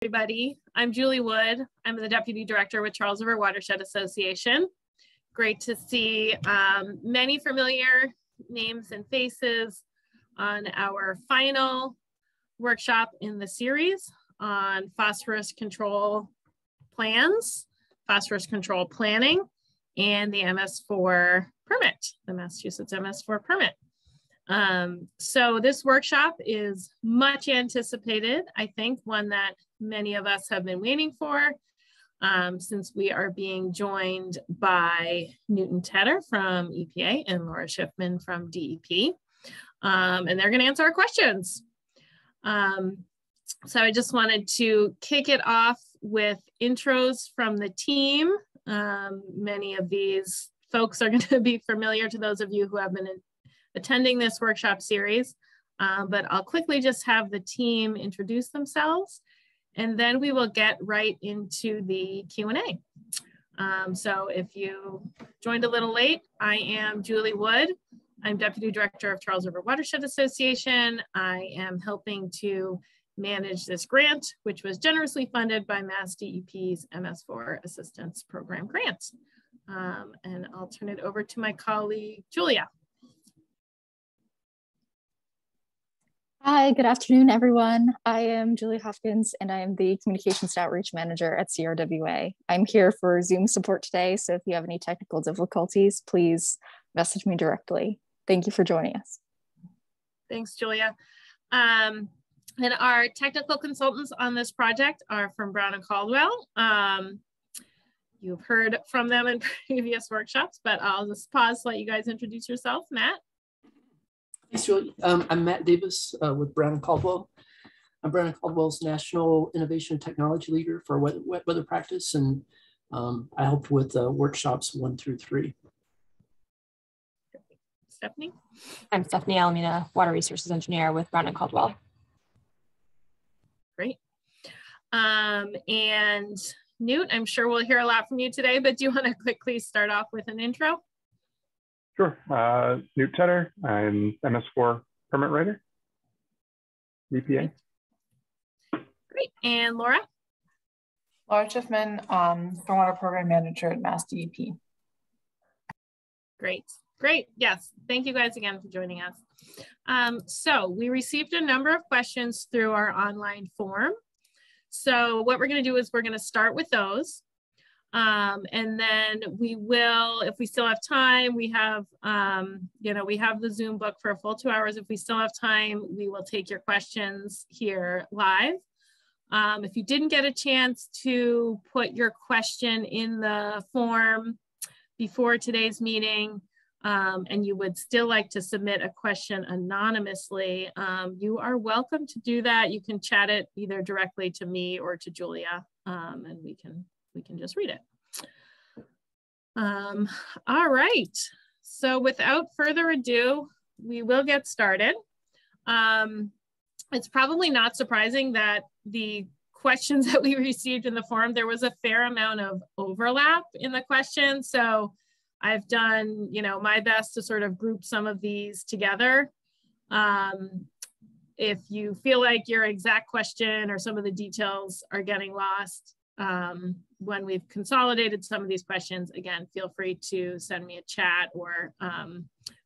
Everybody, I'm Julie Wood. I'm the Deputy Director with Charles River Watershed Association. Great to see many familiar names and faces on our final workshop in the series on phosphorus control plans, phosphorus control planning, and the MS4 permit, the Massachusetts MS4 permit. So this workshop is much anticipated. I think one that many of us have been waiting for since we are being joined by Newton Tedder from EPA and Laura Schiffman from DEP. And they're going to answer our questions. So I just wanted to kick it off with intros from the team. Many of these folks are going to be familiar to those of you who have been attending this workshop series, but I'll quickly just have the team introduce themselves, and then we will get right into the Q&A. So if you joined a little late, I am Julie Wood. I'm Deputy Director of Charles River Watershed Association. I am helping to manage this grant, which was generously funded by Mass DEP's MS4 Assistance Program grant. And I'll turn it over to my colleague, Julia. Hi, good afternoon, everyone. I am Julie Hopkins, and I am the Communications and Outreach Manager at CRWA. I'm here for Zoom support today, so if you have any technical difficulties, please message me directly. Thank you for joining us. Thanks, Julia. And our technical consultants on this project are from Brown Caldwell. You've heard from them in previous workshops, but I'll just pause to let you guys introduce yourself. Matt? Thanks, Julie. I'm Matt Davis with Brown Caldwell. I'm Brown Caldwell's National Innovation Technology Leader for wet weather practice, and I helped with workshops 1 through 3. Stephanie? I'm Stephanie Alameda, Water Resources Engineer with Brown Caldwell. Great. And Newt, I'm sure we'll hear a lot from you today, but do you want to quickly start off with an intro? Sure. Newt Tedder. I'm MS4 permit writer, EPA. Great. And Laura? Laura Schiffman, Stormwater Program Manager at Mass DEP. Great. Great. Yes. Thank you guys again for joining us. So we received a number of questions through our online form. So what we're going to do is we're going to start with those. And then we will, if we still have time, we have, we have the Zoom book for a full 2 hours. If we still have time, we will take your questions here live. If you didn't get a chance to put your question in the form before today's meeting, and you would still like to submit a question anonymously, you are welcome to do that. You can chat it either directly to me or to Julia, and we can just read it. All right, so without further ado, we will get started. It's probably not surprising that the questions that we received in the forum, there was a fair amount of overlap in the questions. So I've done, my best to sort of group some of these together. If you feel like your exact question or some of the details are getting lost, when we've consolidated some of these questions, again, feel free to send me a chat, or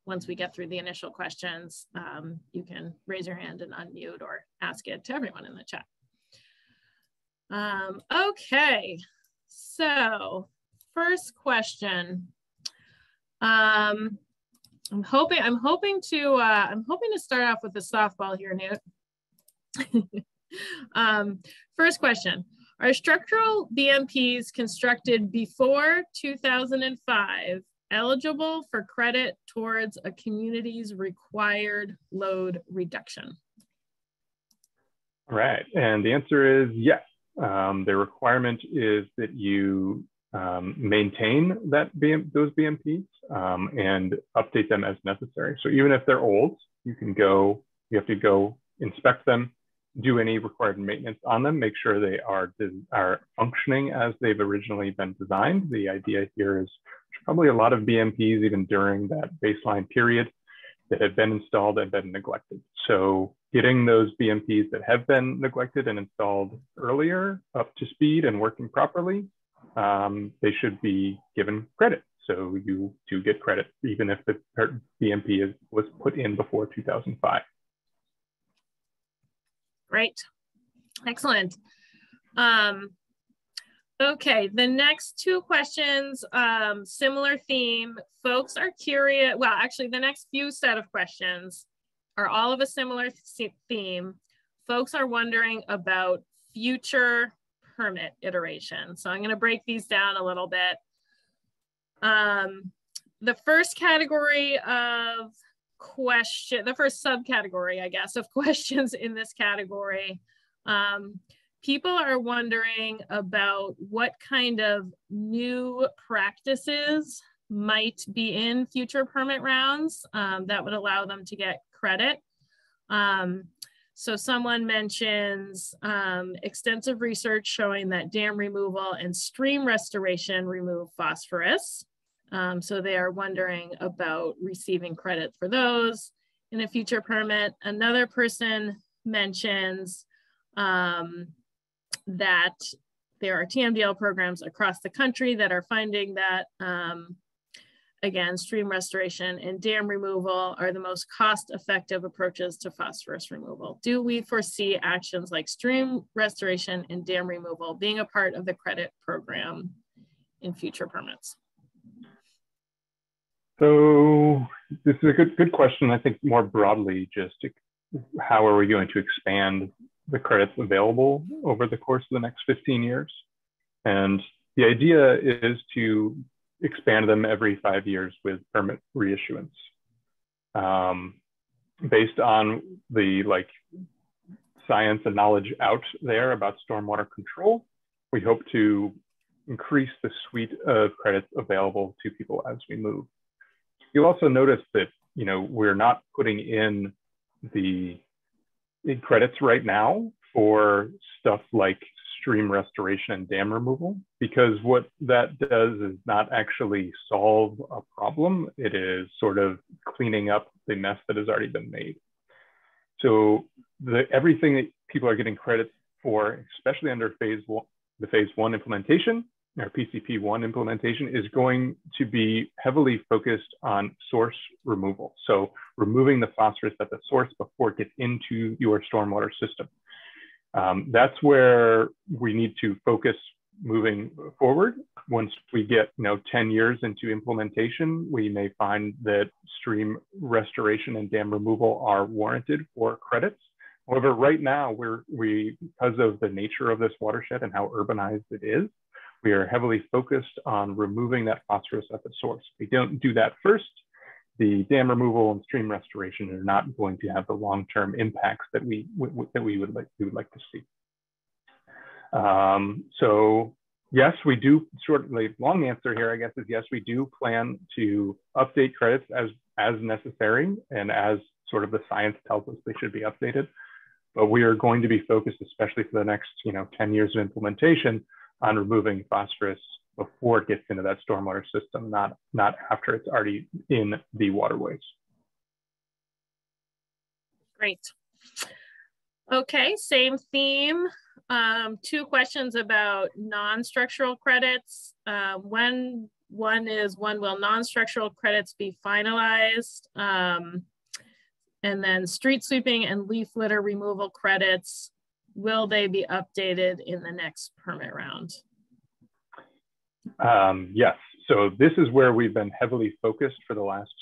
once we get through the initial questions, you can raise your hand and unmute or ask it to everyone in the chat. Okay, so first question. I'm hoping to start off with the softball here, Newt. First question. Are structural BMPs constructed before 2005 eligible for credit towards a community's required load reduction? All right, and the answer is yes. The requirement is that you maintain those BMPs and update them as necessary. So even if they're old, you have to go inspect them, do any required maintenance on them, make sure they are functioning as they've originally been designed. The idea here is probably a lot of BMPs, even during that baseline period, that have been installed and been neglected. So getting those BMPs that have been neglected and installed earlier up to speed and working properly, they should be given credit. So you do get credit, even if the BMP was put in before 2005. Great, excellent. Okay, the next two questions, similar theme. Folks are curious, well, actually the next few set of questions are all of a similar theme. Folks are wondering about future permit iteration. So I'm gonna break these down a little bit. The first category of the first subcategory, I guess, of questions in this category, people are wondering about what kind of new practices might be in future permit rounds that would allow them to get credit. So someone mentions extensive research showing that dam removal and stream restoration remove phosphorus. So they are wondering about receiving credit for those in a future permit. Another person mentions that there are TMDL programs across the country that are finding that, again, stream restoration and dam removal are the most cost-effective approaches to phosphorus removal. Do we foresee actions like stream restoration and dam removal being a part of the credit program in future permits? So this is a good question. I think more broadly, just how are we going to expand the credits available over the course of the next 15 years? And the idea is to expand them every 5 years with permit reissuance. Based on the science and knowledge out there about stormwater control, we hope to increase the suite of credits available to people as we move. You'll also notice that, we're not putting in the credits right now for stuff like stream restoration and dam removal, because what that does is not actually solve a problem. It is sort of cleaning up the mess that has already been made. So everything that people are getting credit for, especially under the phase one implementation, our PCP1 implementation, is going to be heavily focused on source removal. So removing the phosphorus at the source before it gets into your stormwater system. That's where we need to focus moving forward. Once we get 10 years into implementation, we may find that stream restoration and dam removal are warranted for credits. However, right now, because of the nature of this watershed and how urbanized it is, we are heavily focused on removing that phosphorus at the source. If we don't do that first, the dam removal and stream restoration are not going to have the long-term impacts that we would like to see. So yes, we do. Long answer here, I guess, is yes, we do plan to update credits as necessary and as sort of the science tells us they should be updated. But we are going to be focused, especially for the next 10 years of implementation, on removing phosphorus before it gets into that stormwater system, not after it's already in the waterways. Great. Okay, same theme. Two questions about non-structural credits. One will non-structural credits be finalized? And then street sweeping and leaf litter removal credits, will they be updated in the next permit round? Yes. So this is where we've been heavily focused for the last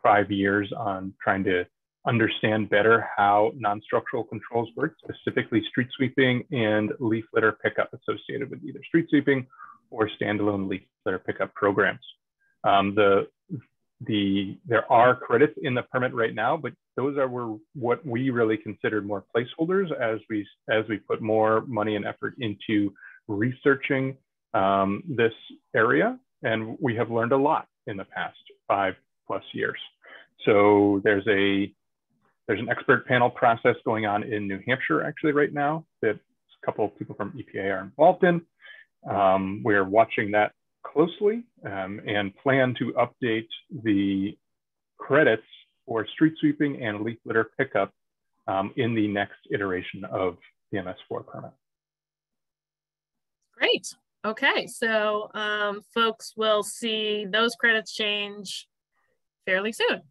5 years on trying to understand better how non-structural controls work, specifically street sweeping and leaf litter pickup associated with either street sweeping or standalone leaf litter pickup programs. There are credits in the permit right now, but those were what we really considered more placeholders as we put more money and effort into researching this area. And we have learned a lot in the past 5+ years. So there's an expert panel process going on in New Hampshire actually right now that a couple of people from EPA are involved in. We're watching that closely and plan to update the credits for street sweeping and leaf litter pickup in the next iteration of the MS4 permit. Great. Okay, so folks will see those credits change fairly soon.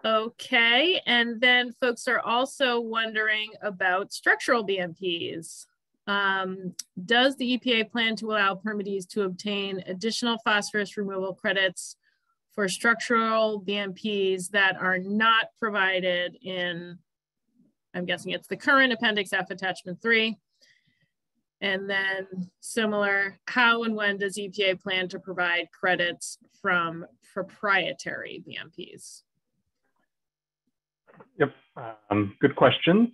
Okay, and then folks are also wondering about structural BMPs. Does the EPA plan to allow permittees to obtain additional phosphorus removal credits for structural BMPs that are not provided in, I'm guessing it's the current Appendix F Attachment 3? And then similar, how and when does EPA plan to provide credits from proprietary BMPs? Yep, good questions.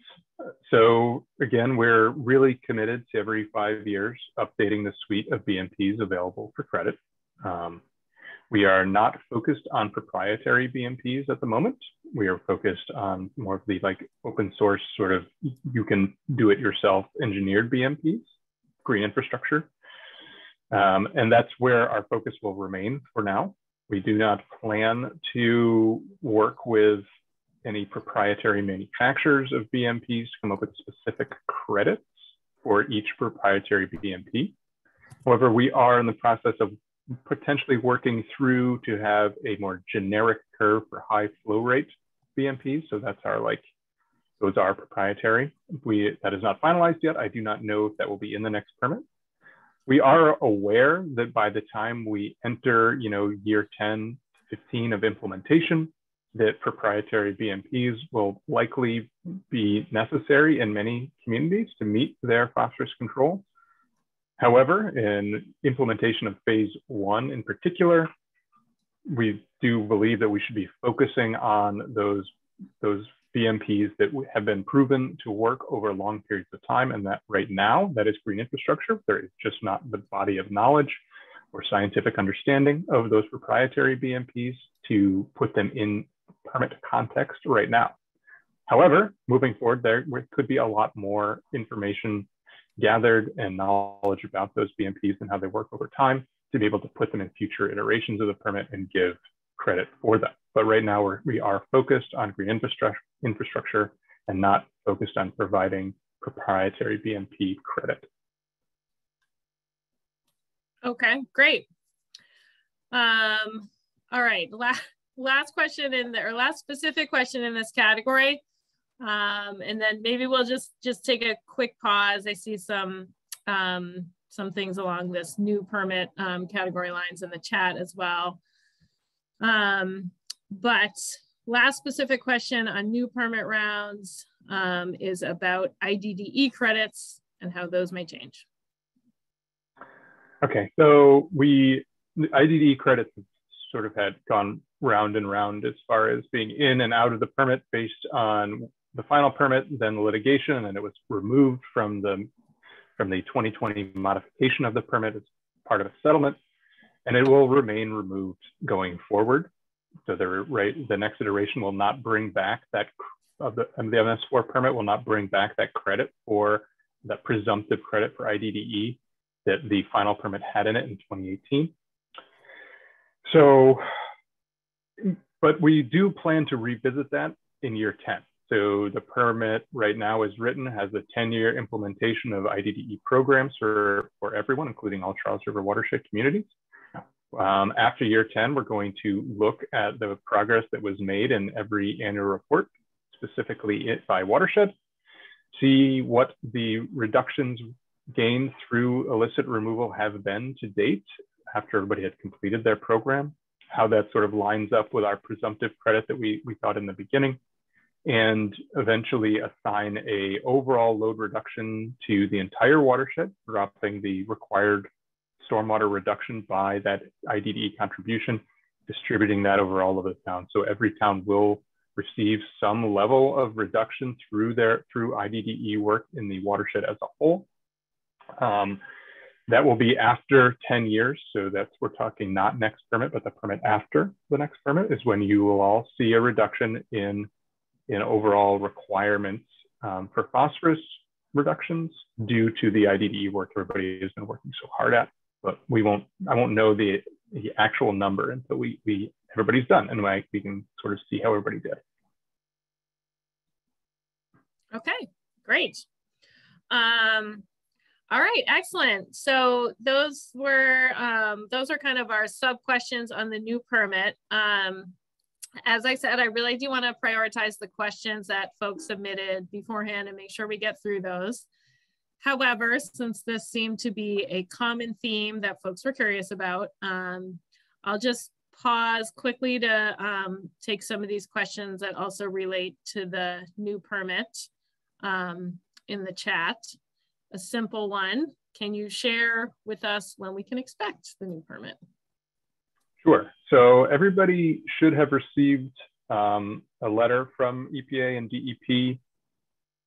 So again, we're really committed to every 5 years updating the suite of BMPs available for credit. We are not focused on proprietary BMPs at the moment. We are focused on more of the like open source sort of, you can do it yourself engineered BMPs, green infrastructure. And that's where our focus will remain for now. We do not plan to work with any proprietary manufacturers of BMPs to come up with specific credits for each proprietary BMP. However, we are in the process of potentially working through to have a more generic curve for high flow rate BMPs. So that's our those are proprietary. That is not finalized yet. I do not know if that will be in the next permit. We are aware that by the time we enter, year 10, 15 of implementation, that proprietary BMPs will likely be necessary in many communities to meet their phosphorus control. However, in implementation of phase 1 in particular, we do believe that we should be focusing on those BMPs that have been proven to work over long periods of time, and that right now, that is green infrastructure. There is just not the body of knowledge or scientific understanding of those proprietary BMPs to put them in permit context right now. However, moving forward, there could be a lot more information gathered and knowledge about those BMPs and how they work over time to be able to put them in future iterations of the permit and give credit for them. But right now we are focused on green infrastructure and not focused on providing proprietary BMP credit. Okay, great. All right, last question or last specific question in this category. And then maybe we'll just take a quick pause. I see some things along this new permit category lines in the chat as well. But last specific question on new permit rounds is about IDDE credits and how those may change. Okay, so the IDDE credits sort of had gone round and round as far as being in and out of the permit based on the final permit, then the litigation, and then it was removed from the 2020 modification of the permit as part of a settlement, and it will remain removed going forward. So the next iteration will not bring back that the MS4 permit will not bring back that credit for that presumptive credit for IDDE that the final permit had in it in 2018. So, but we do plan to revisit that in year 10. So the permit right now is written, has a 10-year implementation of IDDE programs for everyone, including all Charles River watershed communities. After year 10, we're going to look at the progress that was made in every annual report, specifically by watershed, see what the reductions gained through illicit removal have been to date after everybody had completed their program, how that sort of lines up with our presumptive credit that we thought in the beginning, and eventually assign a overall load reduction to the entire watershed, dropping the required stormwater reduction by that IDDE contribution, distributing that over all of the towns. So every town will receive some level of reduction through IDDE work in the watershed as a whole. That will be after 10 years. So we're talking not next permit, but the permit after the next permit is when you will all see a reduction in overall requirements for phosphorus reductions due to the IDDE work everybody has been working so hard at. But I won't know the the actual number until everybody's done, and we can sort of see how everybody did. Okay, great. All right, excellent. So those are kind of our sub questions on the new permit. As I said, I really do want to prioritize the questions that folks submitted beforehand and make sure we get through those. However, since this seemed to be a common theme that folks were curious about, I'll just pause quickly to take some of these questions that also relate to the new permit in the chat. A simple one, can you share with us when we can expect the new permit? Sure. So everybody should have received a letter from EPA and DEP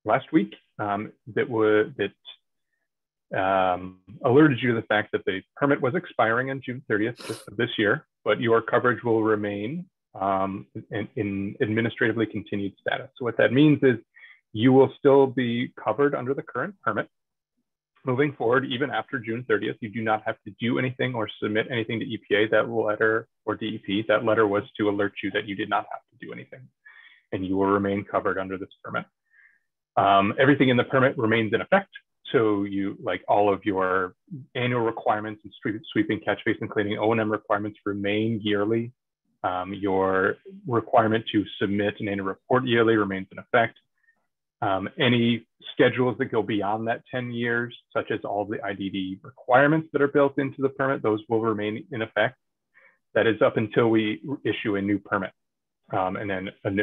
last week that alerted you to the fact that the permit was expiring on June 30th of this year, but your coverage will remain in administratively continued status. So what that means is you will still be covered under the current permit. Moving forward, even after June 30th, you do not have to do anything or submit anything to EPA. That letter, or DEP, that letter was to alert you that you did not have to do anything, and you will remain covered under this permit. Everything in the permit remains in effect. So you, like all of your annual requirements and sweeping, catch basin cleaning, O&M requirements remain yearly. Your requirement to submit an annual report yearly remains in effect. Any schedules that go beyond that 10 years, such as all the IDD requirements that are built into the permit, those will remain in effect. That is up until we issue a new permit. And then an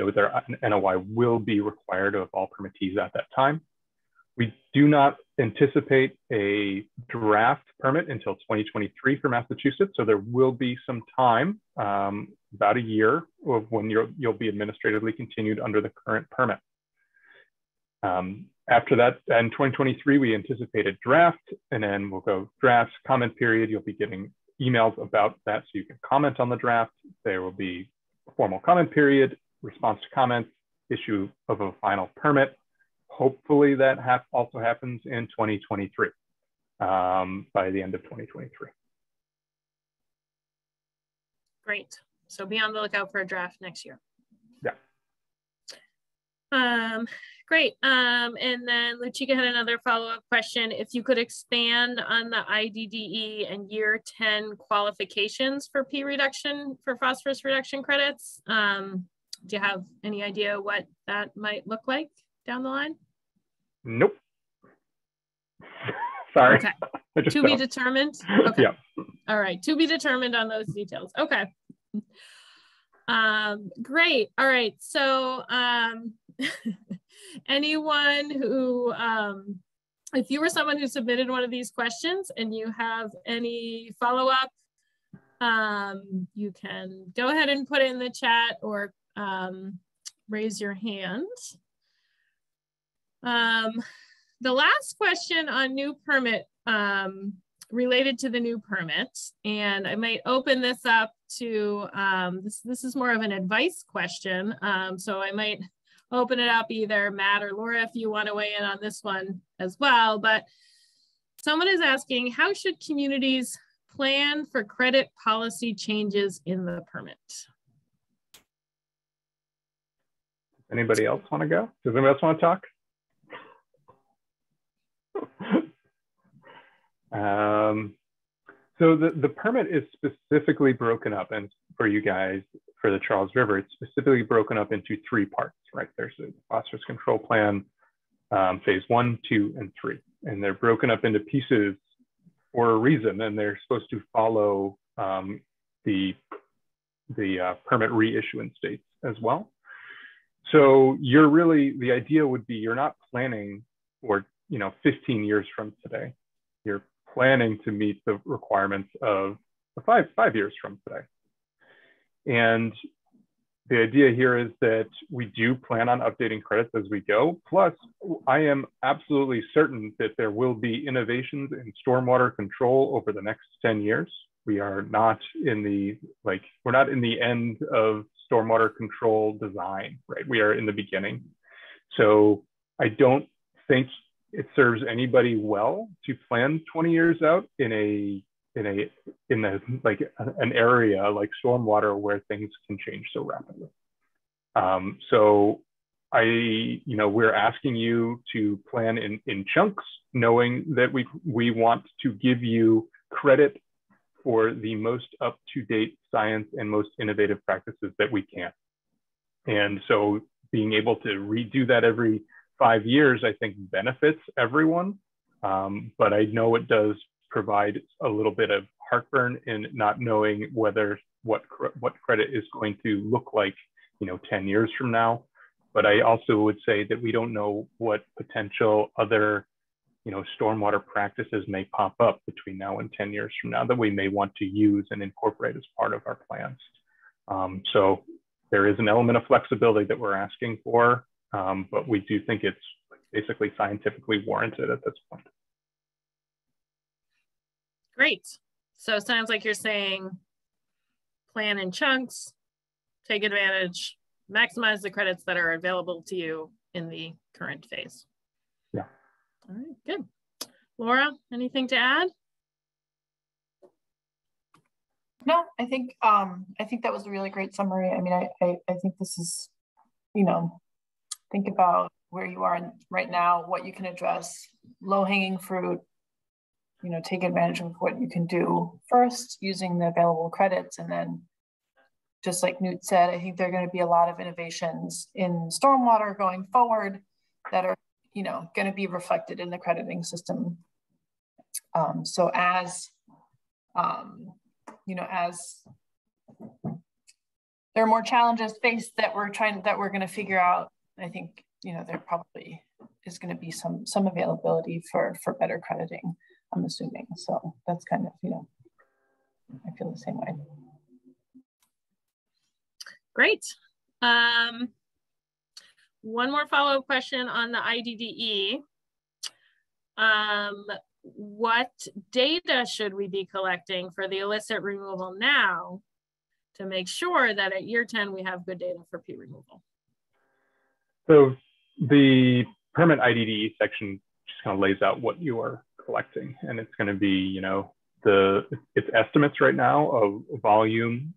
NOI will be required of all permittees at that time. We do not anticipate a draft permit until 2023 for Massachusetts. So there will be some time, about a year, of when you'll be administratively continued under the current permit. After that, in 2023, we anticipate a draft, and then we'll go drafts, comment period. You'll be getting emails about that so you can comment on the draft. There will be a formal comment period, response to comments, issue of a final permit. Hopefully that also happens in 2023, by the end of 2023. Great. So be on the lookout for a draft next year. Yeah. Great. And then Luchika had another follow-up question. If you could expand on the IDDE and year 10 qualifications for for phosphorus reduction credits. Do you have any idea what that might look like down the line? Nope. Sorry. Okay. To be determined? Okay. Yeah. All right. To be determined on those details. Okay. Great. All right. So anyone who, if you were someone who submitted one of these questions and you have any follow-up, you can go ahead and put it in the chat or raise your hand. The last question on new permit, related to the new permits, and I might open this up to, this is more of an advice question, so I might open it up either Matt or Laura if you want to weigh in on this one as well, but someone is asking, how should communities plan for credit policy changes in the permit? Anybody else want to go? Does anybody else want to talk? So the permit is specifically broken up, and for you guys, for the Charles River, it's specifically broken up into 3 parts, right? There's a phosphorus control plan, phase 1, 2, and 3. And they're broken up into pieces for a reason, and they're supposed to follow the permit reissuance dates as well. So the idea would be you're not planning for 15 years from today. You're planning to meet the requirements of 5 years from today. And the idea here is that we do plan on updating credits as we go. Plus, I am absolutely certain that there will be innovations in stormwater control over the next 10 years. We are not in we're not in the end of stormwater control design, right? We are in the beginning. So I don't think it serves anybody well to plan 20 years out in a like an area like stormwater where things can change so rapidly. So we're asking you to plan in chunks, knowing that we want to give you credit for the most up-to-date science and most innovative practices that we can. And so being able to redo that every 5 years, I think benefits everyone. But I know it does provide a little bit of heartburn in not knowing what credit is going to look like, 10 years from now. But I also would say that we don't know what potential other, stormwater practices may pop up between now and 10 years from now that we may want to use and incorporate as part of our plans. So there is an element of flexibility that we're asking for, but we do think it's basically scientifically warranted at this point. Great. So it sounds like you're saying plan in chunks, take advantage, maximize the credits that are available to you in the current phase. Yeah. All right, good. Laura, anything to add? No, I think that was a really great summary. I mean, I think this is, think about where you are right now, what you can address, low-hanging fruit, take advantage of what you can do first using the available credits. And then just like Newt said, I think there are going to be a lot of innovations in stormwater going forward that are, going to be reflected in the crediting system. So as there are more challenges faced that we're going to figure out, I think, there probably is going to be some availability for better crediting, I'm assuming. So that's kind of, I feel the same way. Great. One more follow-up question on the IDDE. What data should we be collecting for the illicit removal now to make sure that at year 10 we have good data for P removal? So the permit IDDE section just kind of lays out what you are collecting, and it's going to be, it's estimates right now of volume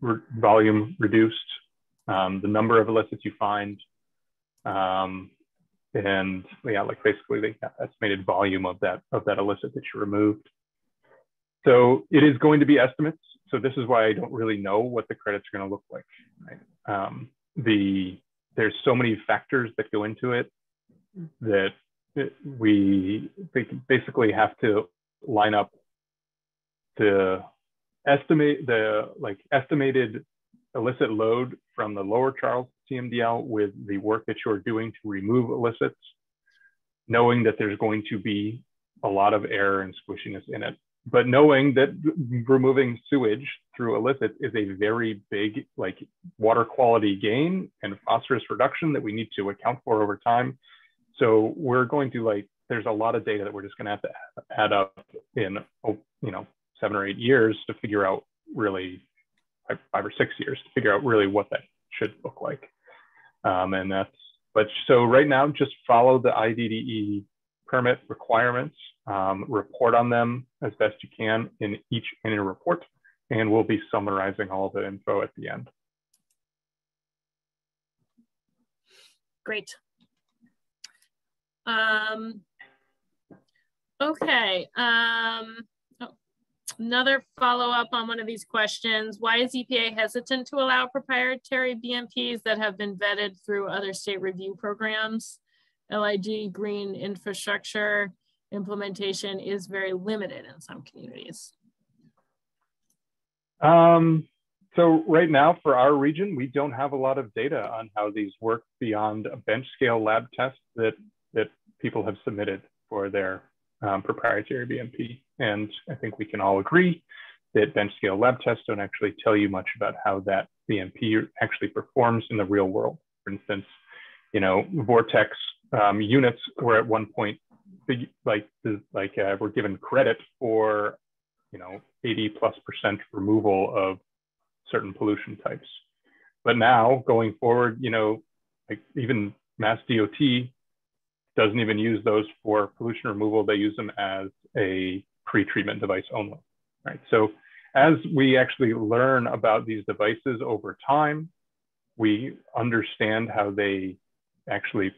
reduced, the number of illicits you find, and yeah, like basically the estimated volume of that illicit that you removed. So it is going to be estimates. So this is why I don't really know what the credits are going to look like. Right? There's so many factors that go into it that we basically have to line up to estimate the estimated illicit load from the lower Charles CMDL with the work that you're doing to remove illicits, knowing that there's going to be a lot of error and squishiness in it, but knowing that removing sewage through illicit is a very big water quality gain and phosphorus reduction that we need to account for over time. So we're going to there's a lot of data that we're just going to have to add up in 7 or 8 years to figure out really 5 or 6 years to figure out really what that should look like. But so right now, just follow the IDDE permit requirements, report on them as best you can in each annual report, and we'll be summarizing all the info at the end. Great. Okay. Another follow-up on one of these questions. Why is EPA hesitant to allow proprietary BMPs that have been vetted through other state review programs? LIG green infrastructure implementation is very limited in some communities. So right now for our region, we don't have a lot of data on how these work beyond a bench scale lab test that people have submitted for their proprietary BMP. And I think we can all agree that bench scale lab tests don't actually tell you much about how that BMP actually performs in the real world. For instance, vortex units were at one point were given credit for 80+% removal of certain pollution types. But now going forward, even Mass DOT doesn't even use those for pollution removal. They use them as a pre-treatment device only, right? So as we actually learn about these devices over time, we understand how they actually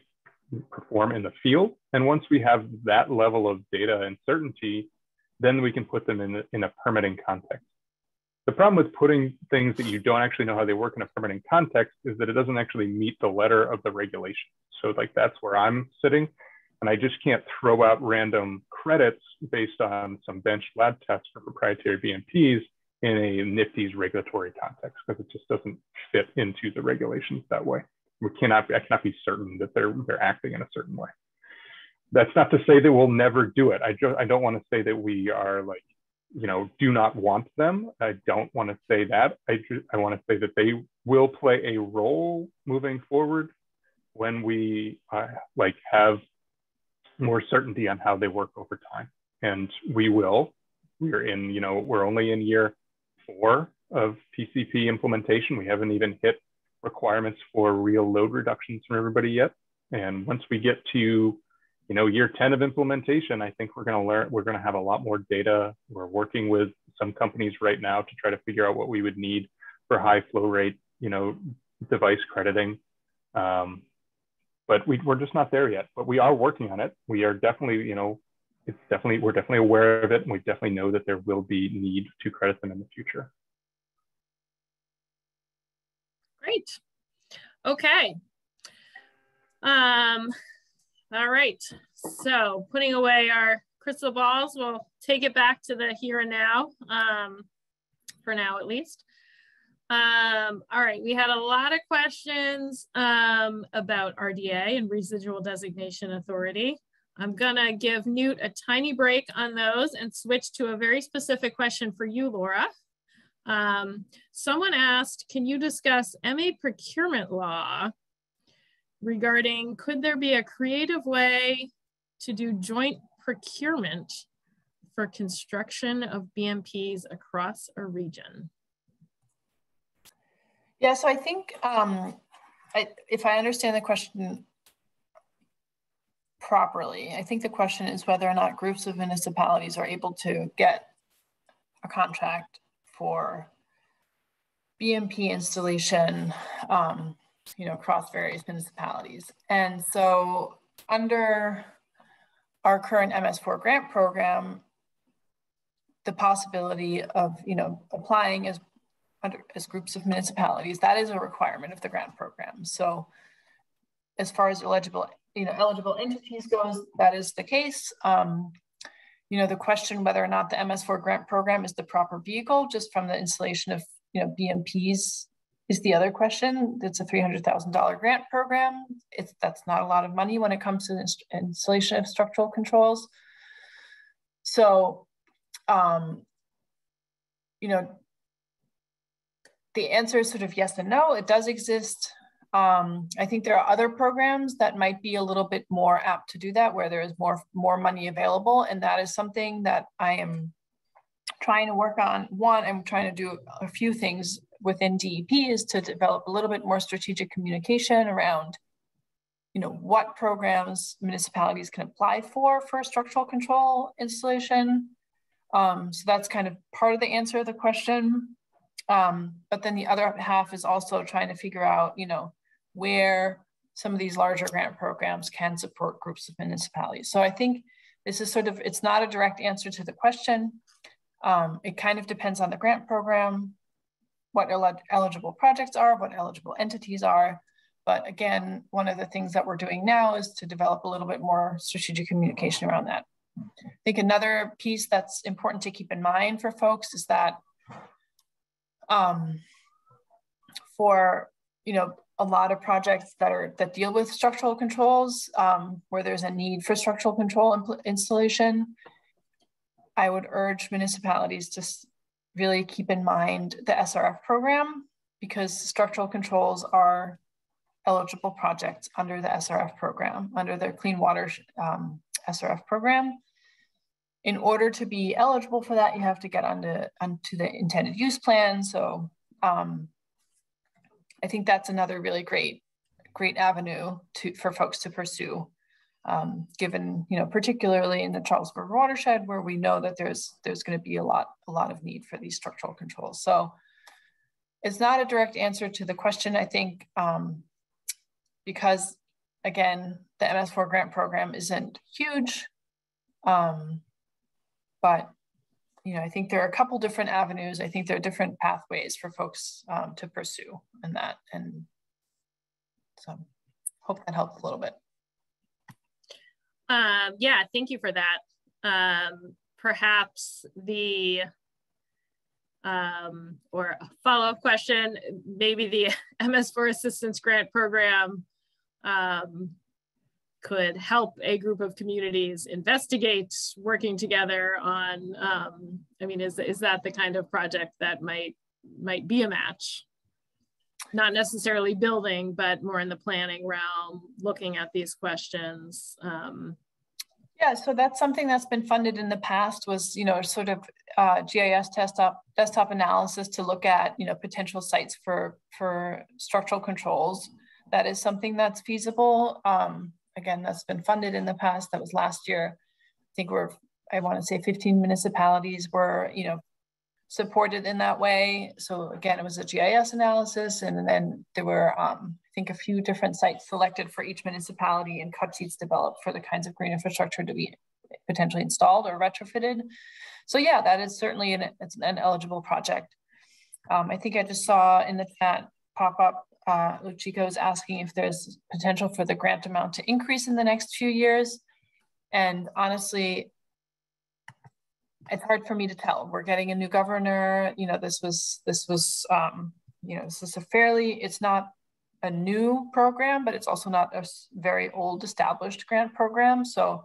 perform in the field. And once we have that level of data and certainty, then we can put them in a permitting context. The problem with putting things that you don't actually know how they work in a permitting context is that it doesn't actually meet the letter of the regulation. So like that's where I'm sitting, and I just can't throw out random credits based on some bench lab tests for proprietary BMPs in a NIFTY's regulatory context, because it just doesn't fit into the regulations that way. I cannot be certain that they're acting in a certain way. That's not to say that we'll never do it. I don't want to say that we are like, you know, do not want them. I don't want to say that. I want to say that they will play a role moving forward when we like have more certainty on how they work over time. And we will. We're in, you know, we're only in year 4 of PCP implementation. We haven't even hit requirements for real load reductions from everybody yet. And once we get to, you know, year 10 of implementation, I think we're going to have a lot more data. We're working with some companies right now to try to figure out what we would need for high flow rate, you know, device crediting. But we're just not there yet, but we are working on it. We are definitely, you know, we're definitely aware of it, and we definitely know that there will be need to credit them in the future. Great. Okay. All right. So putting away our crystal balls, we'll take it back to the here and now, for now at least. All right, we had a lot of questions about RDA and residual designation authority. I'm gonna give Newt a tiny break on those and switch to a very specific question for you, Laura. Someone asked, can you discuss MA procurement law regarding, could there be a creative way to do joint procurement for construction of BMPs across a region? Yeah, so I think if I understand the question properly, I think the question is whether or not groups of municipalities are able to get a contract for BMP installation, you know, across various municipalities. And so under our current MS4 grant program, the possibility of, you know, applying as groups of municipalities, that is a requirement of the grant program. So as far as eligible entities goes, that is the case. You know, the question whether or not the MS4 grant program is the proper vehicle just from the installation of, you know, BMPs is the other question. It's a $300,000 grant program. That's not a lot of money when it comes to the installation of structural controls. So, you know, the answer is sort of yes and no. It does exist. I think there are other programs that might be a little bit more apt to do that, where there is more money available. And that is something that I am trying to work on. One, I'm trying to do a few things within DEP is to develop a little bit more strategic communication around, you know, what programs municipalities can apply for structural control installation. So that's kind of part of the answer to the question. But then the other half is also trying to figure out, you know, where some of these larger grant programs can support groups of municipalities. So I think this is sort of, it's not a direct answer to the question. It kind of depends on the grant program, what eligible projects are, what eligible entities are. But again, one of the things that we're doing now is to develop a little bit more strategic communication around that. I think another piece that's important to keep in mind for folks is that for, you know, a lot of projects that deal with structural controls, where there's a need for structural control installation, I would urge municipalities to really keep in mind the SRF program, because structural controls are eligible projects under the SRF program, under the Clean Water SRF program. In order to be eligible for that, you have to get onto the intended use plan. So I think that's another really great avenue for folks to pursue. given, particularly in the Charles River watershed, where we know that there's going to be a lot of need for these structural controls. So it's not a direct answer to the question, I think, because again, the MS4 grant program isn't huge, but I think there are a couple different avenues. I think there are different pathways for folks to pursue in that, and so hope that helps a little bit. Yeah, thank you for that. Perhaps the or a follow-up question, maybe the MS4 assistance grant program could help a group of communities investigate working together on, I mean, is that the kind of project that might be a match? Not necessarily building, but more in the planning realm, looking at these questions. Yeah, so that's something that's been funded in the past, was, sort of GIS desktop analysis to look at, potential sites for structural controls. That is something that's feasible. Again, that's been funded in the past. That was last year. I think I want to say 15 municipalities were, supported in that way. So again, it was a GIS analysis, and then there were, I think, a few different sites selected for each municipality and cut sheets developed for the kinds of green infrastructure to be potentially installed or retrofitted. So yeah, that is certainly an eligible project. I think I just saw in the chat pop up, Luchico is asking if there's potential for the grant amount to increase in the next few years. And honestly, it's hard for me to tell. We're getting a new governor. This was it's not a new program, but it's also not a very old established grant program. So,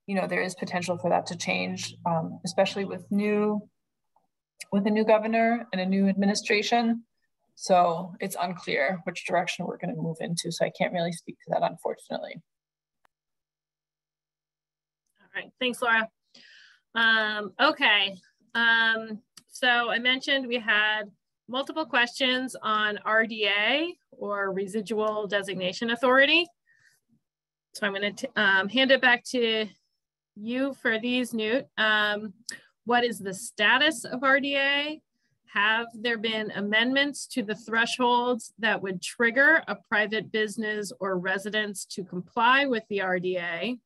there is potential for that to change, especially with a new governor and a new administration. So it's unclear which direction we're going to move into. So I can't really speak to that, unfortunately. All right, thanks, Laura. Okay, so I mentioned we had multiple questions on RDA, or Residual Designation Authority. So I'm going to hand it back to you for these, Newt. What is the status of RDA? Have there been amendments to the thresholds that would trigger a private business or residence to comply with the RDA?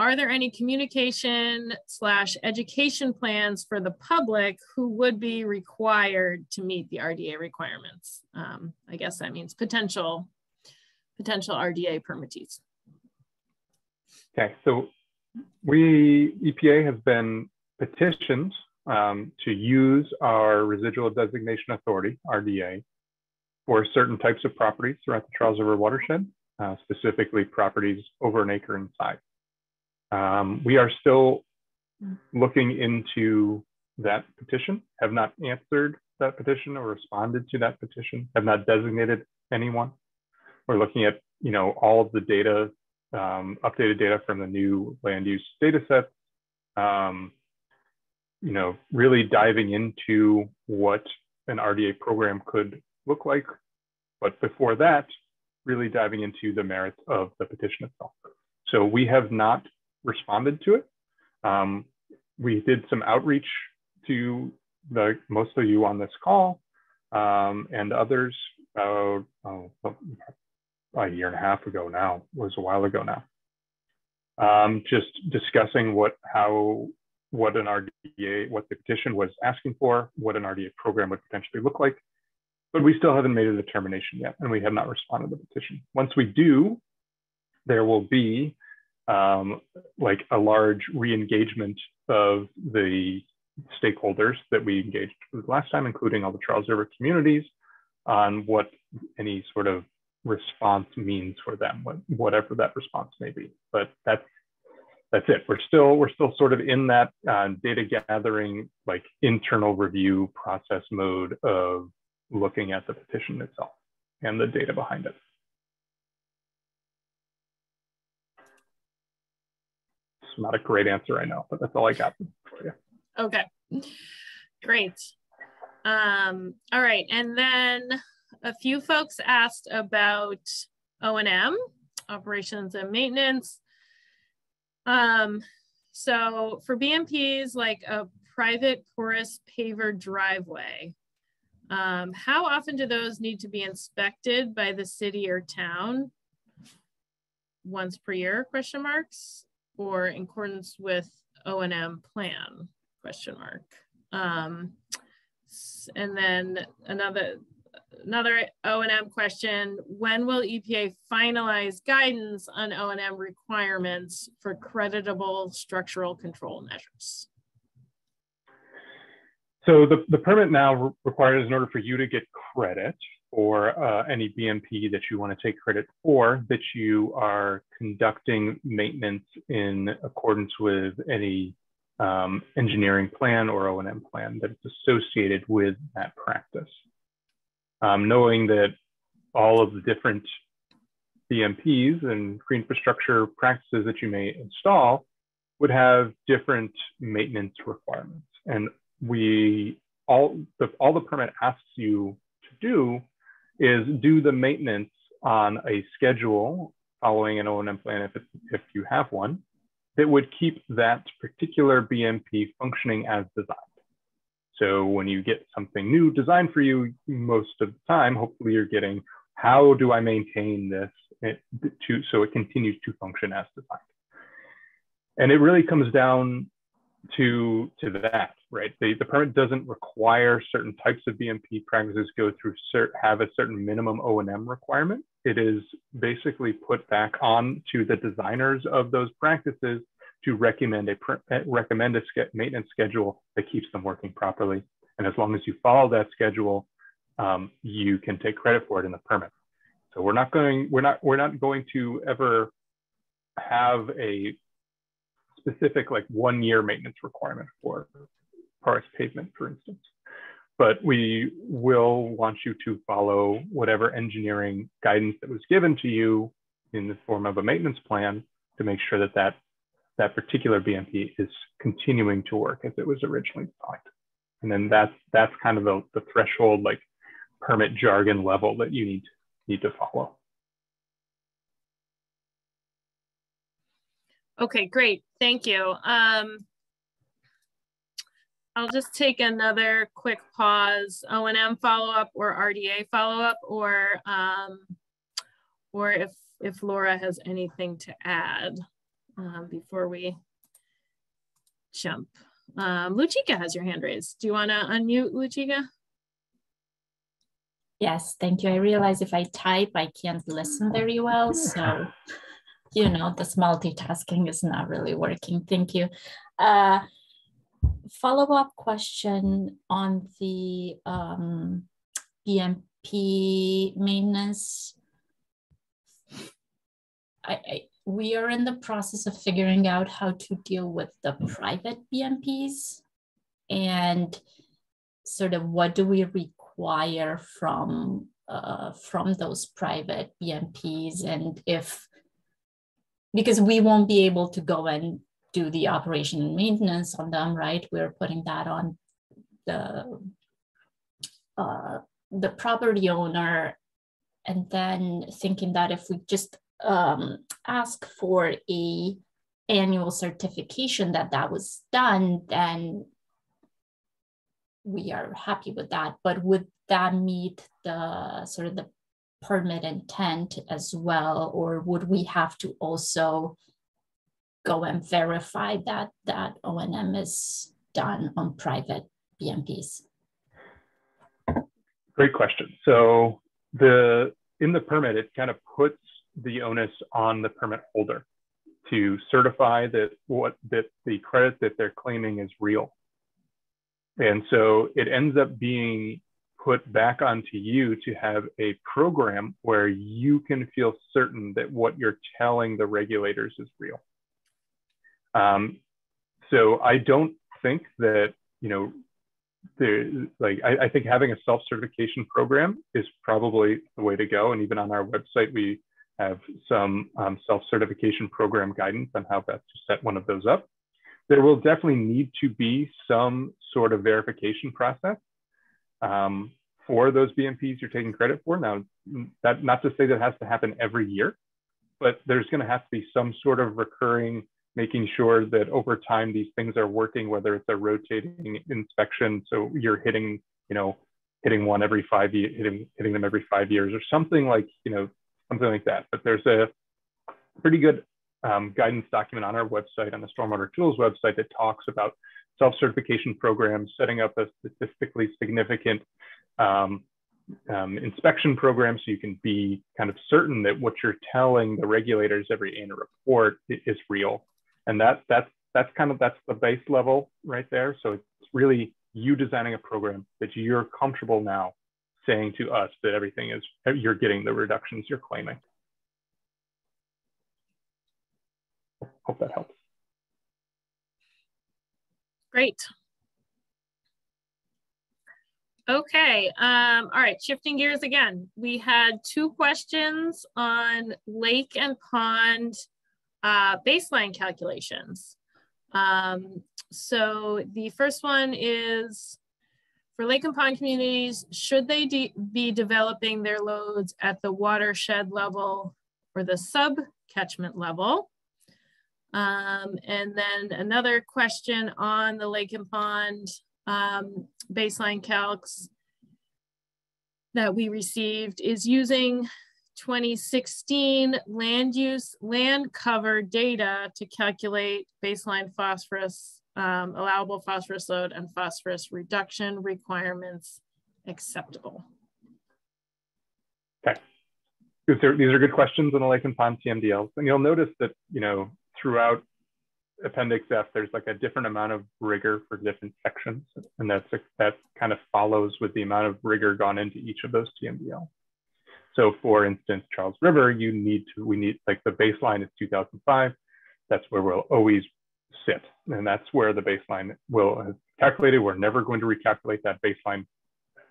Are there any communication/education plans for the public who would be required to meet the RDA requirements? I guess that means potential RDA permittees. Okay, so EPA has been petitioned to use our Residual Designation Authority, RDA, for certain types of properties throughout the Charles River watershed, specifically properties over an acre in size. We are still looking into that petition, have not answered that petition or responded to that petition, have not designated anyone. We're looking at, all of the data, updated data from the new land use data sets, really diving into what an RDA program could look like. But before that, really diving into the merits of the petition itself. So we have not responded to it. We did some outreach to most of you on this call and others about a year and a half ago now, was a while ago now. Just discussing what an RDA, what the petition was asking for, what an RDA program would potentially look like, but we still haven't made a determination yet, and we have not responded to the petition. Once we do, there will be like a large re-engagement of the stakeholders that we engaged with last time, including all the Charles River communities, on what any sort of response means for them, whatever that response may be. But that's it. We're still sort of in that data gathering, like internal review process mode of looking at the petition itself and the data behind it. It's not a great answer, I know, but that's all I got for you. Okay, great. All right, and then a few folks asked about O&M, operations and maintenance. So for BMPs, like a private porous paver driveway, how often do those need to be inspected by the city or town? Once per year, question marks, or in accordance with O&M plan, question mark. And then another O&M question, when will EPA finalize guidance on O&M requirements for creditable structural control measures? So the permit now requires, in order for you to get credit for any BMP that you want to take credit for, that you are conducting maintenance in accordance with any engineering plan or O&M plan that's associated with that practice. Knowing that all of the different BMPs and green infrastructure practices that you may install would have different maintenance requirements. And all the permit asks you to do is do the maintenance on a schedule following an O&M plan if you have one, that would keep that particular BMP functioning as designed. So when you get something new designed for you, most of the time, hopefully you're getting, how do I maintain this so it continues to function as designed? And it really comes down to that, right? The permit doesn't require certain types of BMP practices go through have a certain minimum O&M requirement. It is basically put back on to the designers of those practices to recommend a maintenance schedule that keeps them working properly. And as long as you follow that schedule, you can take credit for it in the permit. So we're not going to ever have a specific like 1 year maintenance requirement for porous pavement, for instance. But we will want you to follow whatever engineering guidance that was given to you in the form of a maintenance plan to make sure that that particular BMP is continuing to work as it was originally designed. And then that's kind of the threshold, like permit jargon level that you need to follow. Okay, great, thank you. I'll just take another quick pause. O&M follow-up or RDA follow-up, or if Laura has anything to add before we jump. Luchika has your hand raised. Do you want to unmute, Luchika? Yes, thank you. I realize if I type, I can't listen very well. So, you know, this multitasking is not really working. Thank you. Follow-up question on the BMP maintenance. We are in the process of figuring out how to deal with the private BMPs and sort of what do we require from those private BMPs, and because we won't be able to go and do the operation and maintenance on them, right? We're putting that on the property owner, and then thinking that if we just ask for a annual certification that was done, then we are happy with that. But would that meet the sort of the permit intent as well, or would we have to also go and verify that O&M is done on private BMPs? Great question. So in the permit, it kind of puts the onus on the permit holder to certify that the credit that they're claiming is real. And so it ends up being put back onto you to have a program where you can feel certain that what you're telling the regulators is real. So I don't think that, you know, I think having a self-certification program is probably the way to go. And even on our website, we have some self-certification program guidance on how best to set one of those up. There will definitely need to be some sort of verification process for those BMPs you're taking credit for. Now, that not to say that has to happen every year, but there's going to have to be some sort of recurring making sure that over time these things are working, whether it's a rotating inspection, so you're hitting, hitting one every 5 years, hitting them every 5 years, or something like, something like that. But there's a pretty good guidance document on our website, on the Stormwater Tools website, that talks about self-certification programs, setting up a statistically significant inspection program, so you can be kind of certain that what you're telling the regulators every annual report is real. And that's the base level right there. So it's really you designing a program that you're comfortable now saying to us that everything is, you're getting the reductions you're claiming. Hope that helps. Great. Okay, all right, shifting gears again. We had 2 questions on lake and pond baseline calculations. So the first one is, for lake and pond communities, should they be developing their loads at the watershed level or the sub-catchment level? And then another question on the lake and pond baseline calcs that we received is using 2016 land cover data to calculate baseline phosphorus, allowable phosphorus load and phosphorus reduction requirements acceptable. Okay, these are good questions on the lake and pond TMDLs. And you'll notice that, throughout Appendix F, there's like a different amount of rigor for different sections. And that kind of follows with the amount of rigor gone into each of those TMDL. So for instance, Charles River, we need like the baseline is 2005. That's where we'll always sit. And that's where the baseline will have calculated. We're never going to recalculate that baseline.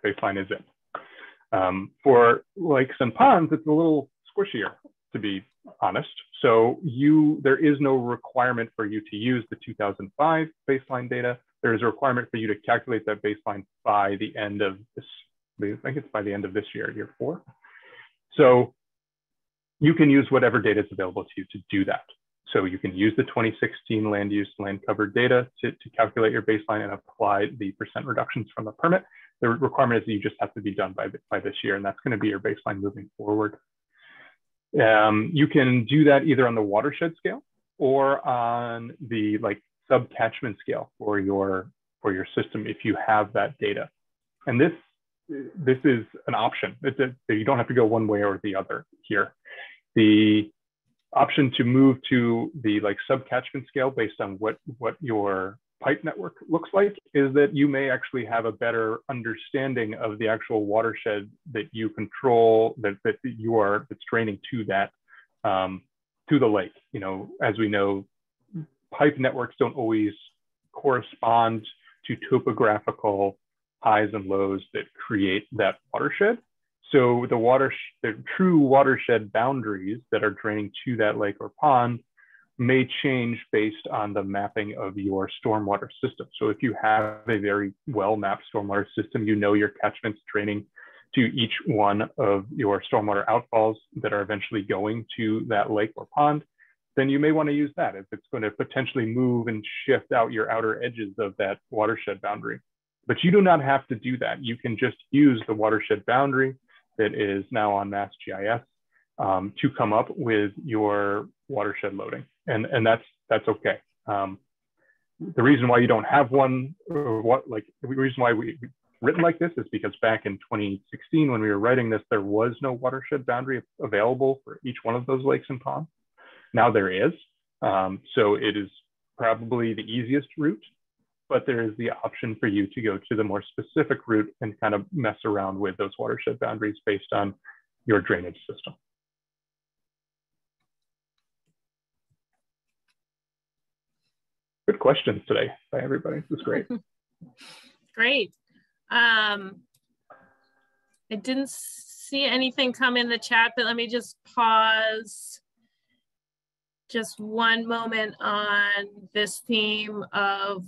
Baseline is it. For lakes and ponds, it's a little squishier, to be honest. So there is no requirement for you to use the 2005 baseline data. There is a requirement for you to calculate that baseline by the end of this, I think it's by the end of this year, year 4. So you can use whatever data is available to you to do that. So you can use the 2016 land use, land covered data to calculate your baseline and apply the % reductions from the permit. The requirement is that you just have to be done by this year, and that's going to be your baseline moving forward. You can do that either on the watershed scale or on the sub-catchment scale for your system if you have that data. And this is an option. You don't have to go one way or the other here. The option to move to the sub-catchment scale based on what your pipe network looks like is that you may actually have a better understanding of the actual watershed that you control, that's draining to that to the lake. As we know, pipe networks don't always correspond to topographical highs and lows that create that watershed. So the true watershed boundaries that are draining to that lake or pond may change based on the mapping of your stormwater system. So if you have a very well-mapped stormwater system, your catchments draining to each one of your stormwater outfalls that are eventually going to that lake or pond, then you may want to use that if it's going to potentially move and shift out your outer edges of that watershed boundary. But you do not have to do that. You can just use the watershed boundary that is now on MassGIS to come up with your watershed loading. And that's okay. The reason why you don't have one, or the reason why we written like this is because back in 2016, when we were writing this, there was no watershed boundary available for each one of those lakes and ponds. Now there is. So it is probably the easiest route, but there is the option for you to go to the more specific route and kind of mess around with those watershed boundaries based on your drainage system. Good questions today by everybody. This is great. Great. I didn't see anything come in the chat, but let me just pause just one moment on this theme of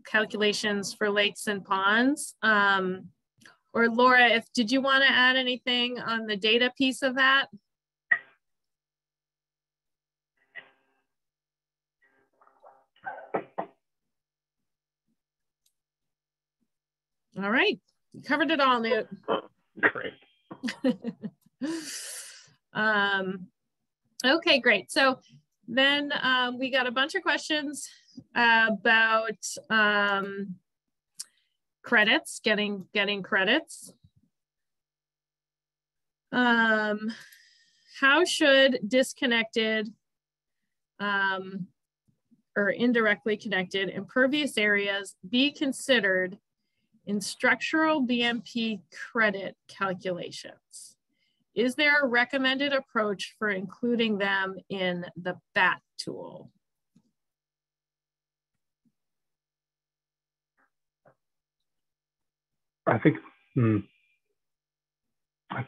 calculations for lakes and ponds. Or Laura, did you want to add anything on the data piece of that? All right, you covered it all, Newt. Great. Okay, great. So then we got a bunch of questions about credits, getting credits. How should disconnected or indirectly connected impervious areas be considered in structural BMP credit calculations? Is there a recommended approach for including them in the BAT tool? I think this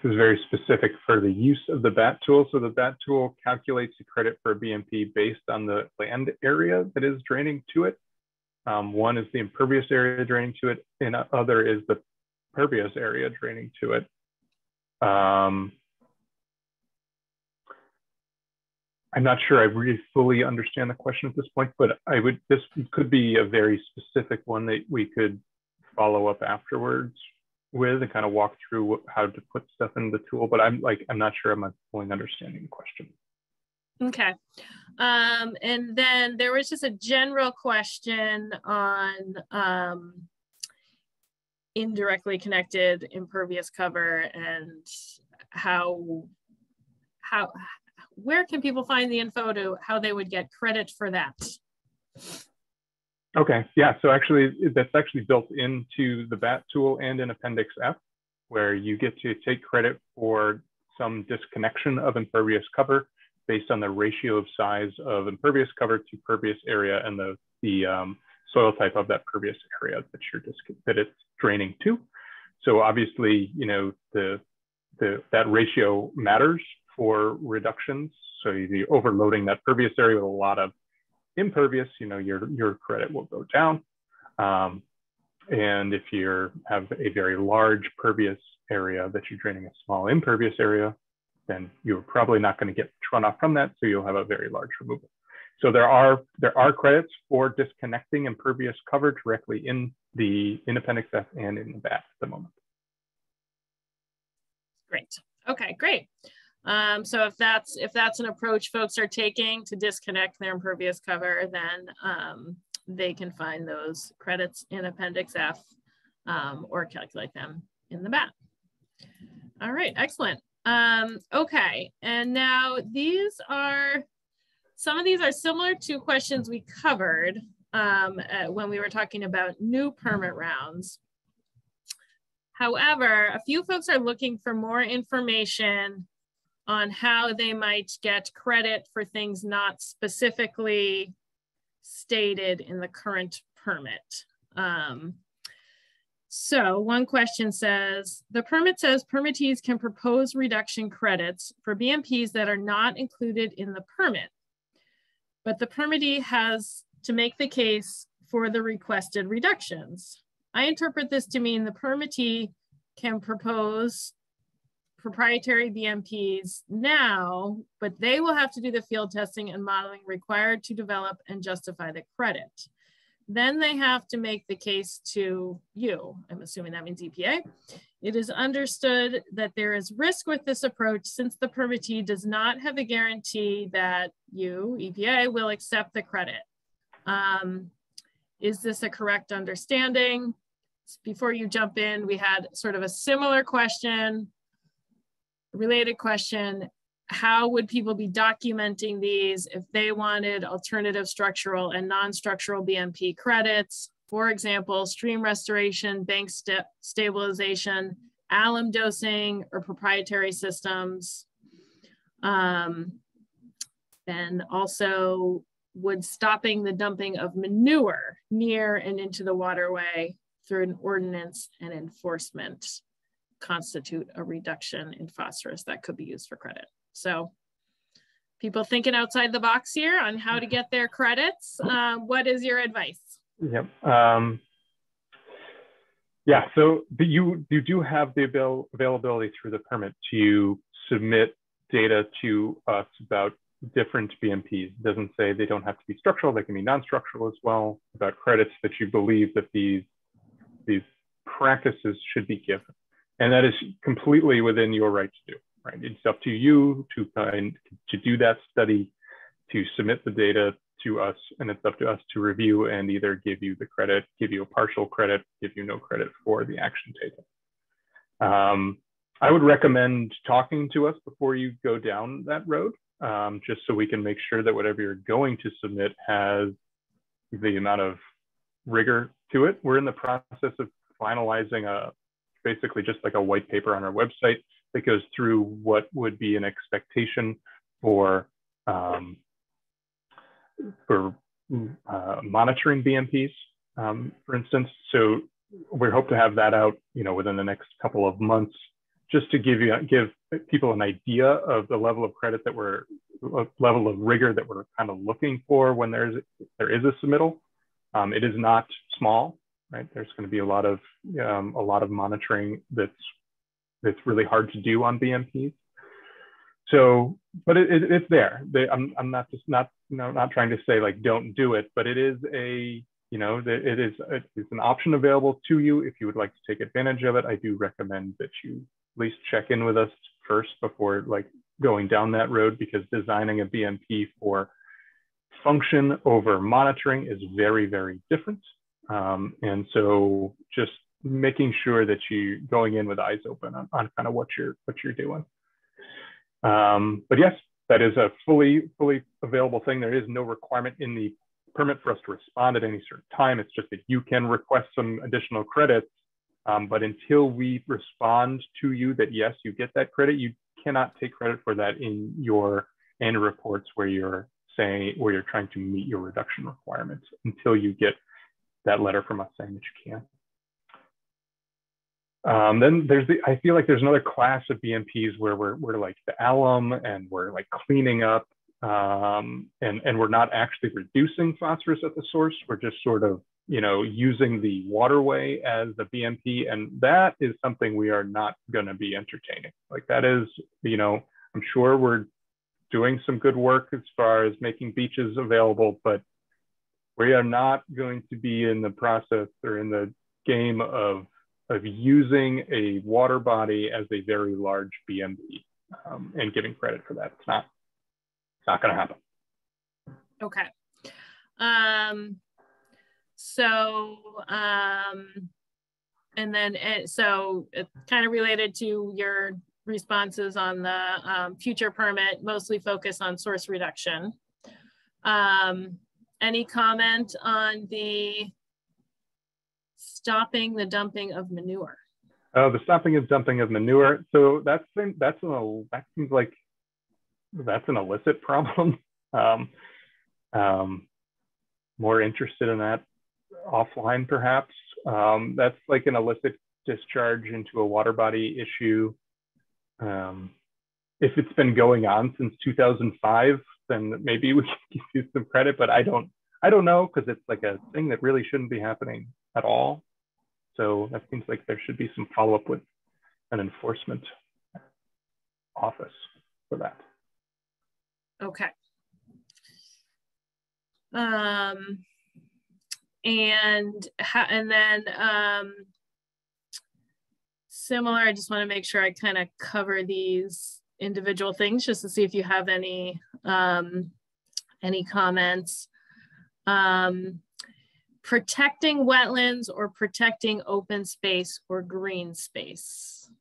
is very specific for the use of the BAT tool. So the BAT tool calculates the credit for a BMP based on the land area that is draining to it. One is the impervious area draining to it, and other is the pervious area draining to it. I'm not sure I really fully understand the question at this point, but this could be a very specific one that we could follow up afterwards with and kind of walk through how to put stuff in the tool. But I'm not sure I'm fully understanding the question. Okay. And then there was just a general question on indirectly connected impervious cover and where can people find the info to how they would get credit for that? Okay, yeah, so actually that's actually built into the BAT tool and in Appendix F, where you get to take credit for some disconnection of impervious cover based on the ratio of size of impervious cover to pervious area and the soil type of that pervious area that it's draining to. So obviously, you know, that ratio matters for reductions. So you're overloading that pervious area with a lot of impervious, you know, your credit will go down. And if you have a very large pervious area that you're draining a small impervious area, then you're probably not going to get runoff from that, so you'll have a very large removal. So there are credits for disconnecting impervious cover directly in Appendix F and in the BAT at the moment. Great. Okay, great. So if that's an approach folks are taking to disconnect their impervious cover, then they can find those credits in Appendix F or calculate them in the BAT. All right, excellent. Okay, and now some of these are similar to questions we covered when we were talking about new permit rounds. However, a few folks are looking for more information on how they might get credit for things not specifically stated in the current permit. So one question says, the permit says permittees can propose reduction credits for BMPs that are not included in the permit, but the permittee has to make the case for the requested reductions. I interpret this to mean the permittee can propose proprietary BMPs now, but they will have to do the field testing and modeling required to develop and justify the credit. Then they have to make the case to you. I'm assuming that means EPA. It is understood that there is risk with this approach since the permittee does not have a guarantee that you, EPA, will accept the credit. Is this a correct understanding? Before you jump in, we had sort of a similar question, related question. How would people be documenting these if they wanted alternative structural and non-structural BMP credits? For example, stream restoration, bank stabilization, alum dosing, or proprietary systems. And also, would stopping the dumping of manure near and into the waterway through an ordinance and enforcement constitute a reduction in phosphorus that could be used for credit? So people thinking outside the box here on how to get their credits. What is your advice? Yep. Yeah, so you do have the availability through the permit to submit data to us about different BMPs. It doesn't say they don't have to be structural, they can be non-structural as well, about credits that you believe that these practices should be given. And that is completely within your right to do, right? It's up to you to do that study, to submit the data to us, and it's up to us to review and either give you the credit, give you a partial credit, give you no credit for the action taken. I would recommend talking to us before you go down that road, just so we can make sure that whatever you're going to submit has the amount of rigor to it. We're in the process of finalizing basically just like a white paper on our website that goes through what would be an expectation for monitoring BMPs, for instance. So we hope to have that out, within the next couple of months, just to give people an idea of the level of credit level of rigor that we're kind of looking for when there is a submittal. It is not small, right? There's going to be a lot of monitoring that's really hard to do on BMPs. So, but it's there. I'm not trying to say like don't do it, but it is it's an option available to you if you would like to take advantage of it. I do recommend that you at least check in with us first before like going down that road, because designing a BMP for function over monitoring is very, very different. And so just making sure that you're going in with eyes open on kind of what you're doing. But yes, that is a fully available thing. There is no requirement in the permit for us to respond at any certain time. It's just that you can request some additional credits. But until we respond to you that yes, you get that credit, you cannot take credit for that in your annual reports where you're trying to meet your reduction requirements until you get that letter from us saying that you can. Then I feel like there's another class of BMPs where we're like the alum and we're like cleaning up, and we're not actually reducing phosphorus at the source. We're just sort of, using the waterway as the BMP, and that is something we are not going to be entertaining. Like that is, I'm sure we're doing some good work as far as making beaches available, but we are not going to be in the process or in the game of using a water body as a very large BMP and giving credit for that. It's not going to happen. Okay. So it's kind of related to your responses on the future permit, mostly focused on source reduction. Any comment on the stopping the dumping of manure? Oh, the stopping and dumping of manure. So that seems like that's an illicit problem. More interested in that offline, perhaps. That's like an illicit discharge into a water body issue. If it's been going on since 2005, then maybe we can give you some credit, but I don't know, because it's like a thing that really shouldn't be happening at all. So that seems like there should be some follow-up with an enforcement office for that. Okay. Similar, I just want to make sure I kind of cover these individual things just to see if you have any comments. Protecting wetlands or protecting open space or green space.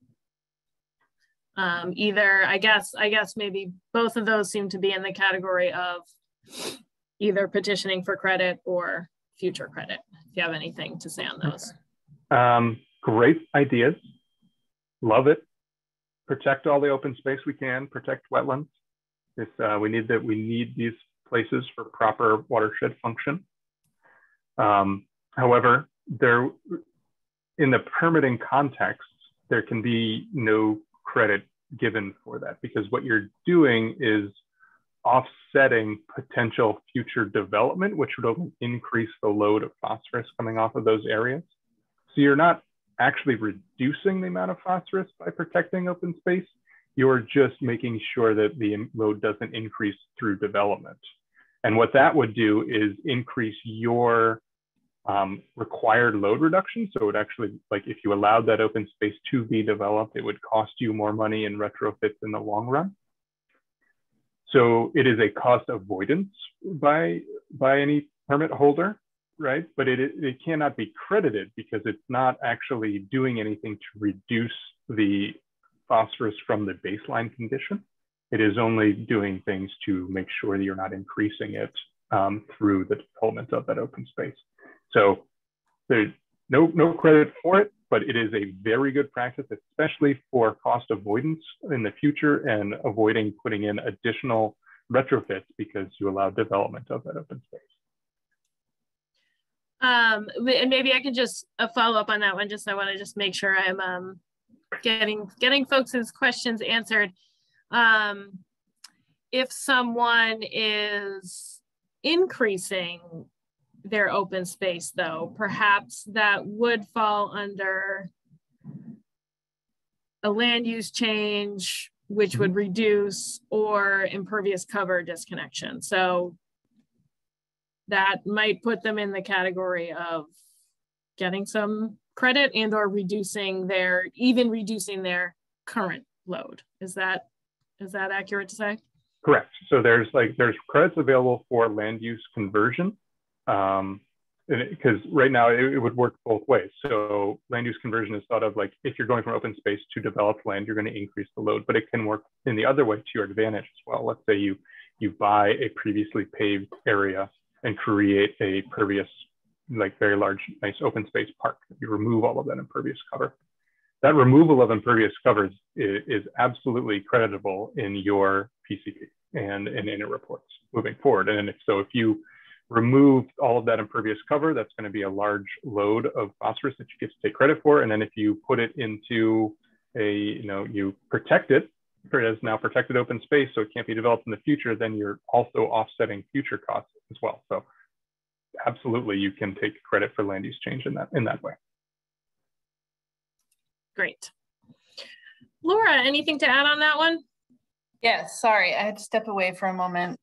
Either, I guess maybe both of those seem to be in the category of either petitioning for credit or future credit. If you have anything to say on those. Great ideas. Love it. Protect all the open space we can, protect wetlands. We need these places for proper watershed function. However, in the permitting context, there can be no credit given for that, because what you're doing is offsetting potential future development, which would only increase the load of phosphorus coming off of those areas. So you're not actually reducing the amount of phosphorus by protecting open space. You're just making sure that the load doesn't increase through development. And what that would do is increase your required load reduction. So it actually, like if you allowed that open space to be developed, it would cost you more money in retrofits in the long run. So it is a cost avoidance by any permit holder, right? But it cannot be credited because it's not actually doing anything to reduce the phosphorus from the baseline condition. It is only doing things to make sure that you're not increasing it through the development of that open space. So there's no credit for it, but it is a very good practice, especially for cost avoidance in the future and avoiding putting in additional retrofits because you allow development of that open space. And maybe I can just follow up on that one. I want to just make sure I'm getting folks' questions answered. If someone is increasing their open space, though, perhaps that would fall under a land use change, which would reduce, or impervious cover disconnection. So that might put them in the category of getting some credit and or reducing their current load. Is that accurate to say? Correct. So there's credits available for land use conversion. Because right now it would work both ways. So land use conversion is thought of like if you're going from open space to developed land, you're going to increase the load, but it can work in the other way to your advantage as well. Let's say you buy a previously paved area and create a pervious, like very large, nice open space park. You remove all of that impervious cover. That removal of impervious covers is absolutely creditable in your PCP and in your reports moving forward. And if you remove all of that impervious cover, that's going to be a large load of phosphorus that you get to take credit for. And then if you put it into you protect it, it is now protected open space, so it can't be developed in the future, then you're also offsetting future costs as well. So absolutely, you can take credit for land use change in that way. Great. Laura, anything to add on that one? Yes, sorry, I had to step away for a moment.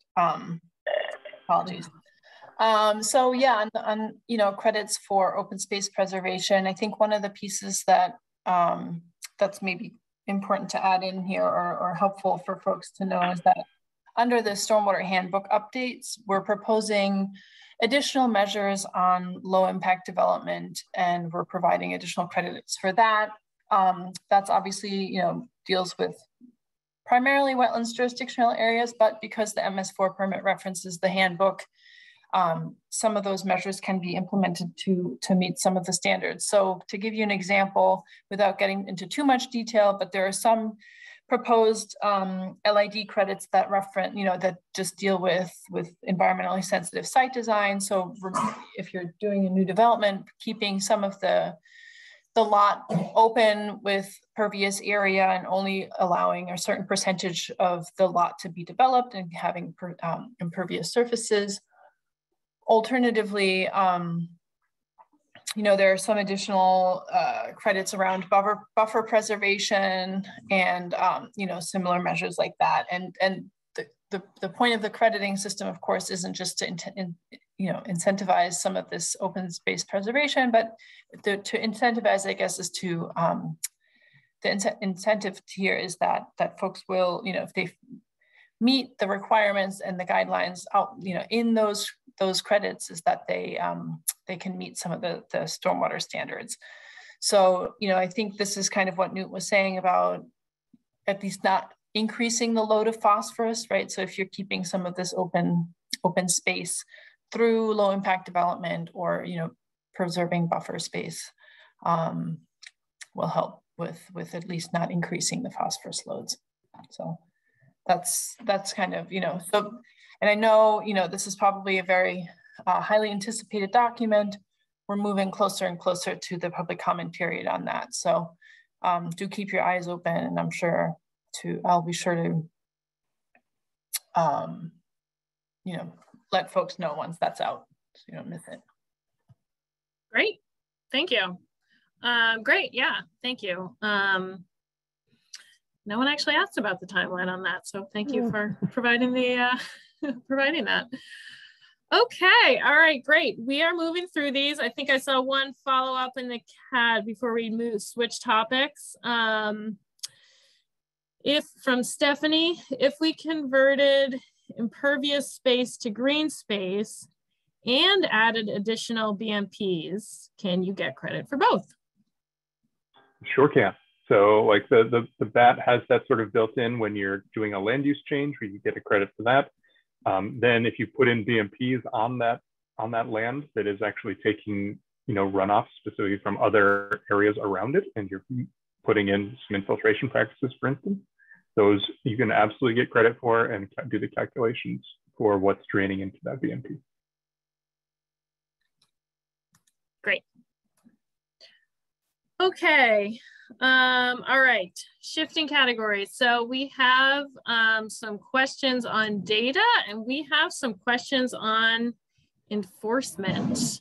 Apologies. So yeah, on credits for open space preservation, I think one of the pieces that that's maybe important to add in here or helpful for folks to know is that under the stormwater handbook updates, we're proposing additional measures on low impact development, and we're providing additional credits for that. That's obviously, deals with primarily wetlands jurisdictional areas, but because the MS4 permit references the handbook, some of those measures can be implemented to meet some of the standards. So to give you an example, without getting into too much detail, but there are some proposed LID credits that reference, that just deal with environmentally sensitive site design. So if you're doing a new development, keeping some of the lot open with pervious area and only allowing a certain percentage of the lot to be developed and having impervious surfaces. Alternatively, there are some additional credits around buffer preservation and similar measures like that. And the point of the crediting system, of course, isn't just to incentivize some of this open space preservation, but to incentivize, I guess, is to the incentive here is that folks will, if they meet the requirements and the guidelines out, in those credits, is that they can meet some of the stormwater standards. So, I think this is kind of what Newt was saying about at least not increasing the load of phosphorus, right? So if you're keeping some of this open space through low impact development or, preserving buffer space will help with at least not increasing the phosphorus loads. So that's kind of, so, and I know, this is probably a very highly anticipated document. We're moving closer and closer to the public comment period on that. So do keep your eyes open, and I'm sure I'll be sure to, let folks know once that's out, so you don't miss it. Great, thank you. Great, yeah, thank you. No one actually asked about the timeline on that, so thank you for providing the providing that. Okay, all right, great. We are moving through these. I think I saw one follow up in the CAD before we switch topics. If from Stephanie, if we converted impervious space to green space and added additional BMPs, can you get credit for both? Sure can. So like the BAT has that sort of built in when you're doing a land use change where you get a credit for that. Then if you put in BMPs on that land that is actually taking, runoff specifically from other areas around it, and you're putting in some infiltration practices, for instance, those you can absolutely get credit for and do the calculations for what's draining into that BMP. Great. Okay. All right, shifting categories. So we have some questions on data and we have some questions on enforcement.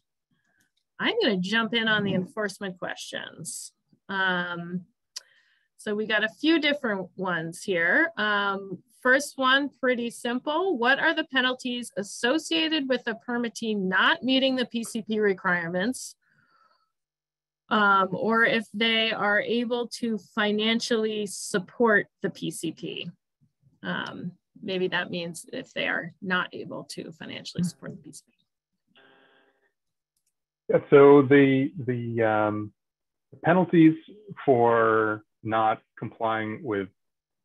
I'm going to jump in on the enforcement questions. So we got a few different ones here. First one, pretty simple. What are the penalties associated with a permittee not meeting the PCP requirements? Or if they are able to financially support the PCP. Maybe that means if they are not able to financially support the PCP. Yeah, so the penalties for not complying with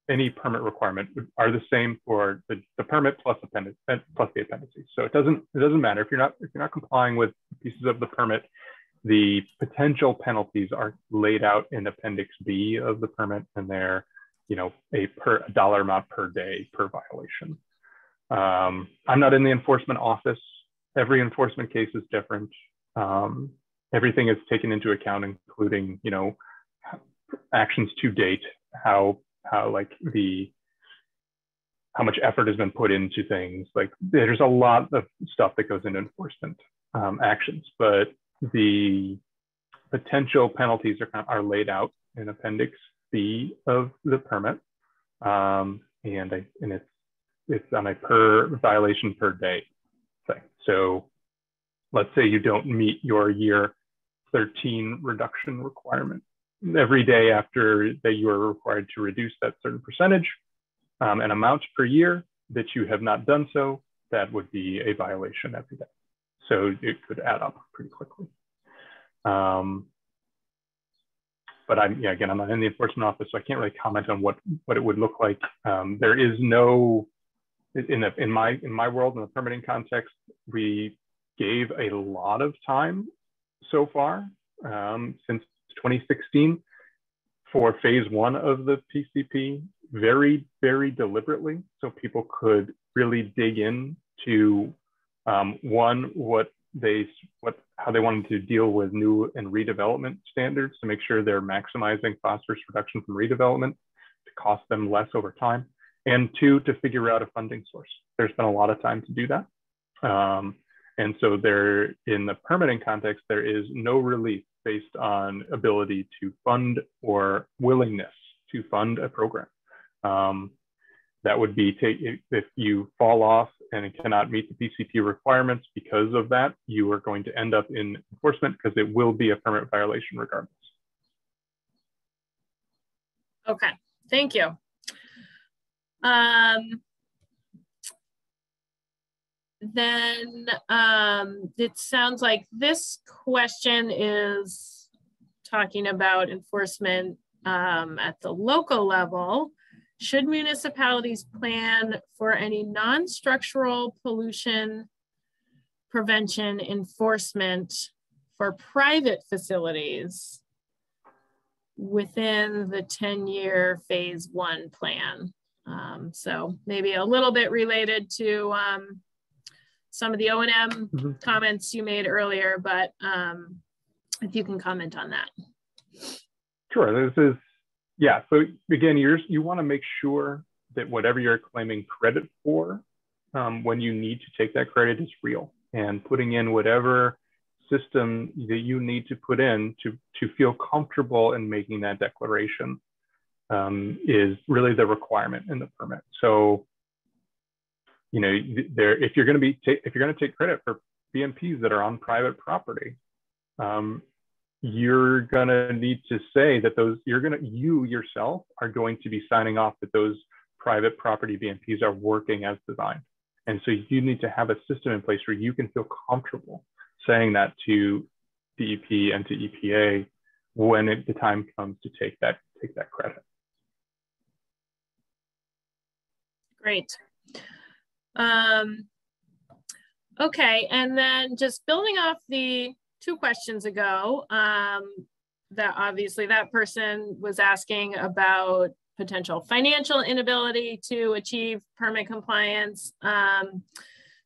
any permit requirement are the same for the permit plus the appendices. So it doesn't matter if you're not complying with pieces of the permit. The potential penalties are laid out in Appendix B of the permit, and they're, a dollar amount per day per violation. I'm not in the enforcement office. Every enforcement case is different. Everything is taken into account, including, actions to date, how much effort has been put into things. Like there's a lot of stuff that goes into enforcement actions, but the potential penalties are laid out in Appendix B of the permit, and it's on a per violation per day thing. So let's say you don't meet your year 13 reduction requirement. Every day after that you are required to reduce that certain percentage, an amount per year that you have not done so, that would be a violation every day. So it could add up pretty quickly. But again, I'm not in the enforcement office, so I can't really comment on what it would look like. There is no, in my world, in the permitting context, we gave a lot of time so far since 2016 for phase 1 of the PCP, very, very deliberately, so people could really dig into how they wanted to deal with new and redevelopment standards to make sure they're maximizing phosphorus reduction from redevelopment to cost them less over time, and 2, to figure out a funding source. There's been a lot of time to do that. And so there, in the permitting context, there is no relief based on ability to fund or willingness to fund a program. That would be if you fall off and cannot meet the PCP requirements because of that, you are going to end up in enforcement because it will be a permit violation regardless. Okay, thank you. Then it sounds like this question is talking about enforcement at the local level. Should municipalities plan for any non-structural pollution prevention enforcement for private facilities within the 10-year phase 1 plan? So maybe a little bit related to some of the O&M comments you made earlier, but if you can comment on that. Sure, this is, yeah, so again, you want to make sure that whatever you're claiming credit for, when you need to take that credit, is real, and putting in whatever system that you need to put in to feel comfortable in making that declaration is really the requirement in the permit. So you know, if you're going to take credit for BMPs that are on private property, you're going to need to say that you yourself are going to be signing off that those private property BMPs are working as designed. And so you need to have a system in place where you can feel comfortable saying that to DEP and to EPA when the time comes to take that credit. Great. Okay, and then just building off the 2 questions ago, that obviously that person was asking about potential financial inability to achieve permit compliance.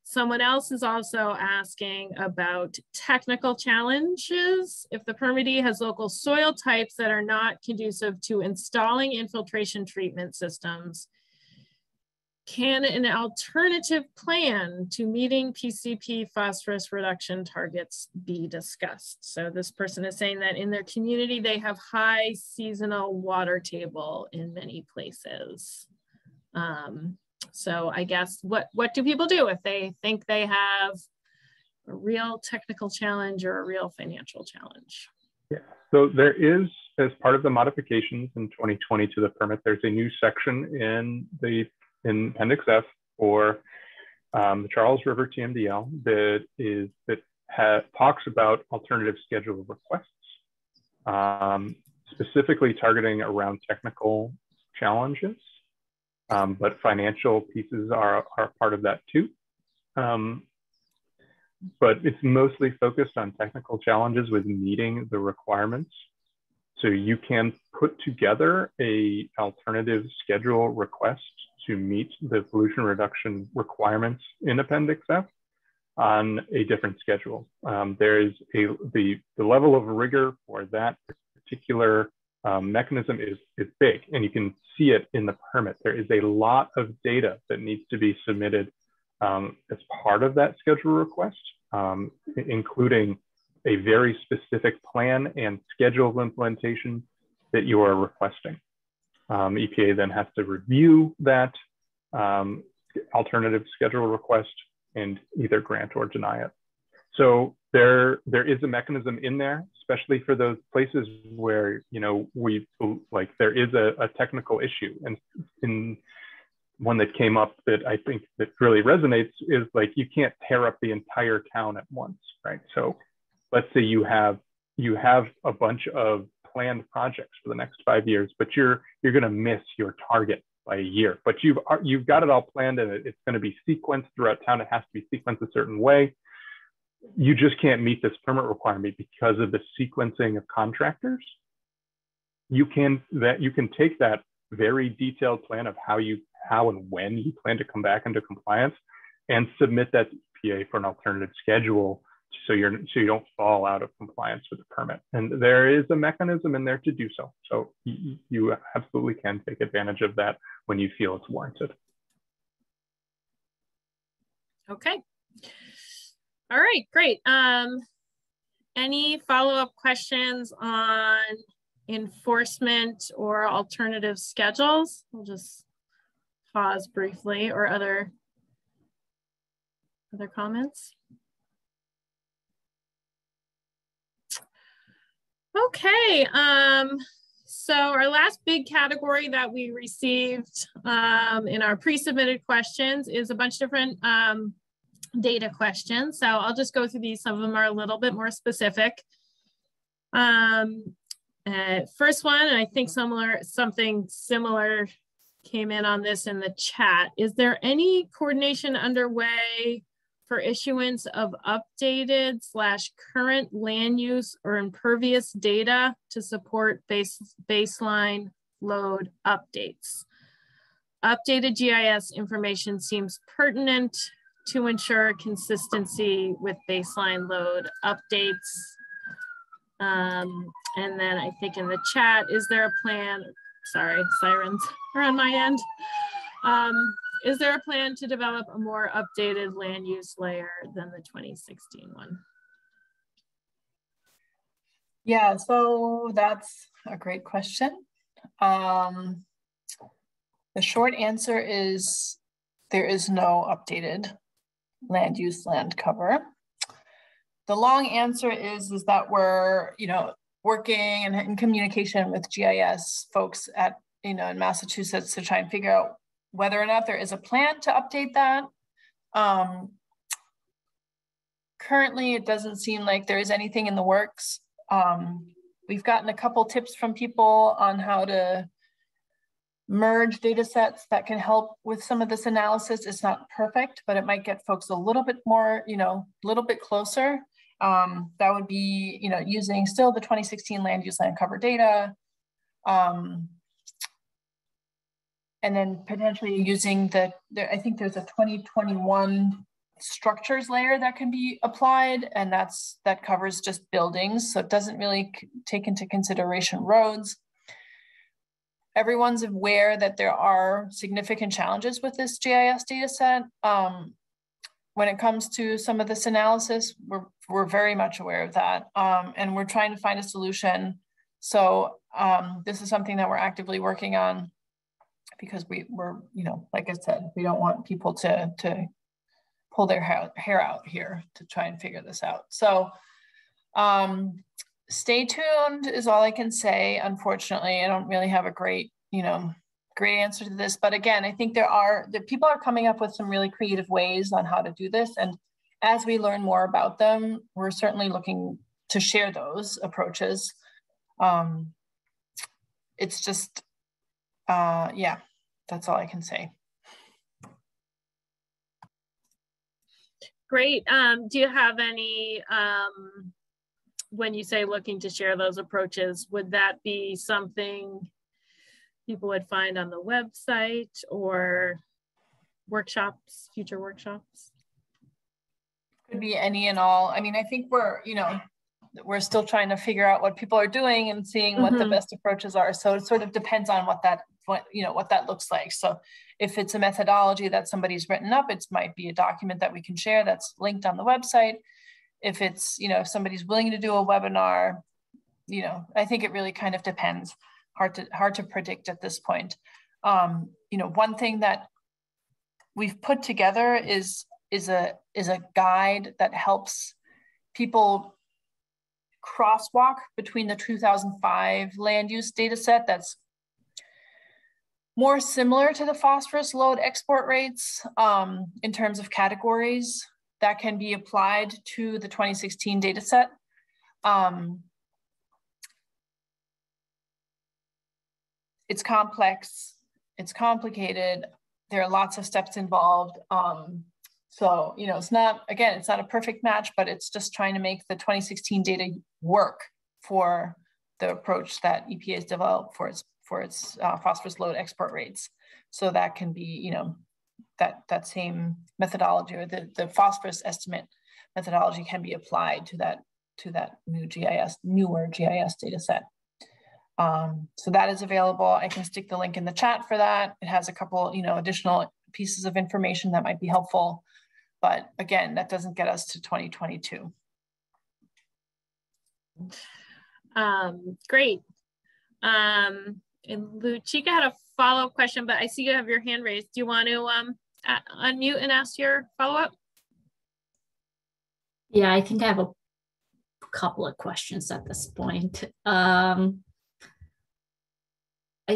Someone else is also asking about technical challenges. If the permittee has local soil types that are not conducive to installing infiltration treatment systems, can an alternative plan to meeting PCP phosphorus reduction targets be discussed? So this person is saying that in their community, they have high seasonal water table in many places. So I guess what do people do if they think they have a real technical challenge or a real financial challenge? Yeah, so there is, as part of the modifications in 2020 to the permit, there's a new section in Appendix F for the Charles River TMDL that talks about alternative schedule requests, specifically targeting around technical challenges, but financial pieces are part of that too. But it's mostly focused on technical challenges with meeting the requirements. So you can put together an alternative schedule request to meet the pollution reduction requirements in Appendix F on a different schedule. There is the level of rigor for that particular mechanism is big, and you can see it in the permit. There is a lot of data that needs to be submitted as part of that schedule request, including a very specific plan and schedule of implementation that you are requesting. EPA then has to review that alternative schedule request and either grant or deny it. So there is a mechanism in there, especially for those places where, you know, there is a technical issue. And in one that came up that I think that really resonates is like, you can't tear up the entire town at once, right? So let's say you have a bunch of planned projects for the next 5 years, but you're going to miss your target by a year. But you've got it all planned, and it's going to be sequenced throughout town. It has to be sequenced a certain way. You just can't meet this permit requirement because of the sequencing of contractors. You can take that very detailed plan of how and when you plan to come back into compliance and submit that to EPA for an alternative schedule, so you don't fall out of compliance with the permit. And there is a mechanism in there to do so. So you absolutely can take advantage of that when you feel it's warranted. Okay. All right, great. Any follow-up questions on enforcement or alternative schedules? We'll just pause briefly, or other comments? Okay, so our last big category that we received in our pre-submitted questions is a bunch of different data questions. So I'll just go through these. Some of them are a little bit more specific. First one, and I think something similar came in on this in the chat. Is there any coordination underway for issuance of updated / current land use or impervious data to support baseline load updates? Updated GIS information seems pertinent to ensure consistency with baseline load updates. And then I think in the chat, is there a plan? Sorry, sirens are on my end. Is there a plan to develop a more updated land use layer than the 2016 one? Yeah, so that's a great question. The short answer is there is no updated land use land cover. The long answer is that we're, working and in communication with GIS folks at, in Massachusetts to try and figure out whether or not there is a plan to update that. Currently, it doesn't seem like there is anything in the works. We've gotten a couple tips from people on how to merge data sets that can help with some of this analysis. It's not perfect, but it might get folks a little bit more, a little bit closer. That would be, using still the 2016 land use land cover data. And then potentially using I think there's a 2021 structures layer that can be applied, and that covers just buildings. So it doesn't really take into consideration roads. Everyone's aware that there are significant challenges with this GIS data set. When it comes to some of this analysis, we're very much aware of that. And we're trying to find a solution. So this is something that we're actively working on, because we're, like I said, we don't want people to pull their hair out here to try and figure this out. So stay tuned is all I can say. Unfortunately, I don't really have a great answer to this. But again, I think the people are coming up with some really creative ways on how to do this. And as we learn more about them, we're certainly looking to share those approaches. It's just, yeah, that's all I can say. Great. Do you have any, when you say looking to share those approaches, would that be something people would find on the website or workshops, future workshops? Could be any and all. I mean, I think we're still trying to figure out what people are doing and seeing what the best approaches are. So it sort of depends on what that looks like. So if it's a methodology that somebody's written up, it might be a document that we can share that's linked on the website. If it's, if somebody's willing to do a webinar, I think it really kind of depends. Hard to predict at this point. One thing that we've put together is a guide that helps people crosswalk between the 2005 land use data set that's more similar to the phosphorus load export rates in terms of categories that can be applied to the 2016 data set. It's complex, it's complicated. There are lots of steps involved. So, it's not a perfect match, but it's just trying to make the 2016 data work for the approach that EPA has developed for its phosphorus load export rates. So that can be, that same methodology, or the phosphorus estimate methodology can be applied to that newer GIS data set. So that is available. I can stick the link in the chat for that. It has a couple, additional pieces of information that might be helpful. But again, that doesn't get us to 2022. Great. And Luchika had a follow-up question, but I see you have your hand raised. Do you want to unmute and ask your follow-up? Yeah, I think I have a couple of questions at this point. I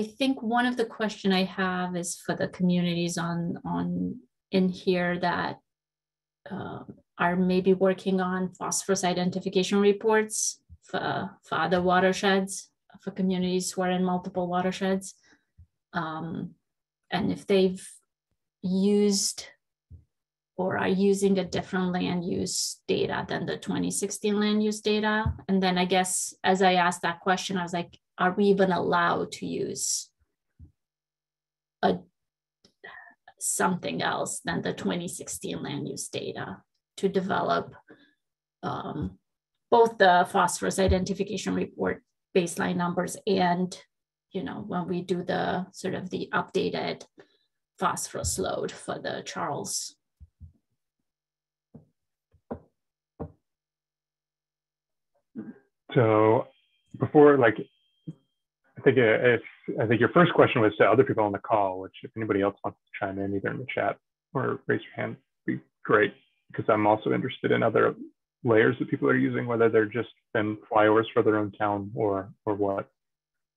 think one of the question I have is for the communities in here that are maybe working on phosphorus identification reports for other watersheds, for communities who are in multiple watersheds. And if they've used or are using a different land use data than the 2016 land use data. And then I guess as I asked that question, I was like, are we even allowed to use something else than the 2016 land use data to develop both the phosphorus identification report baseline numbers and, when we do the sort of the updated phosphorus load for the Charles. So before, I think your first question was to other people on the call, which if anybody else wants to chime in, either in the chat or raise your hand would be great, because I'm also interested in other layers that people are using, whether they're just been flyovers for their own town or what.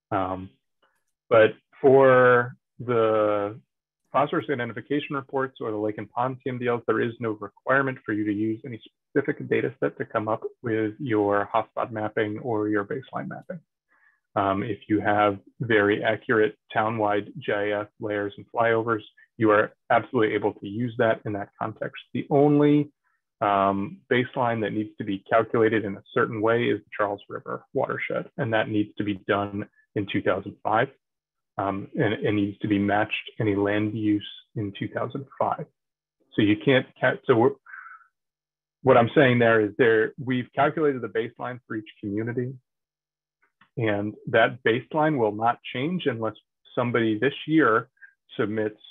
But for the phosphorus identification reports or the lake and pond TMDLs, there is no requirement for you to use any specific data set to come up with your hotspot mapping or your baseline mapping. If you have very accurate town-wide GIS layers and flyovers, you are absolutely able to use that in that context. The only baseline that needs to be calculated in a certain way is the Charles River watershed, and that needs to be done in 2005. And it needs to be matched any land use in 2005. So you can't, what I'm saying there is we've calculated the baseline for each community, and that baseline will not change unless somebody this year submits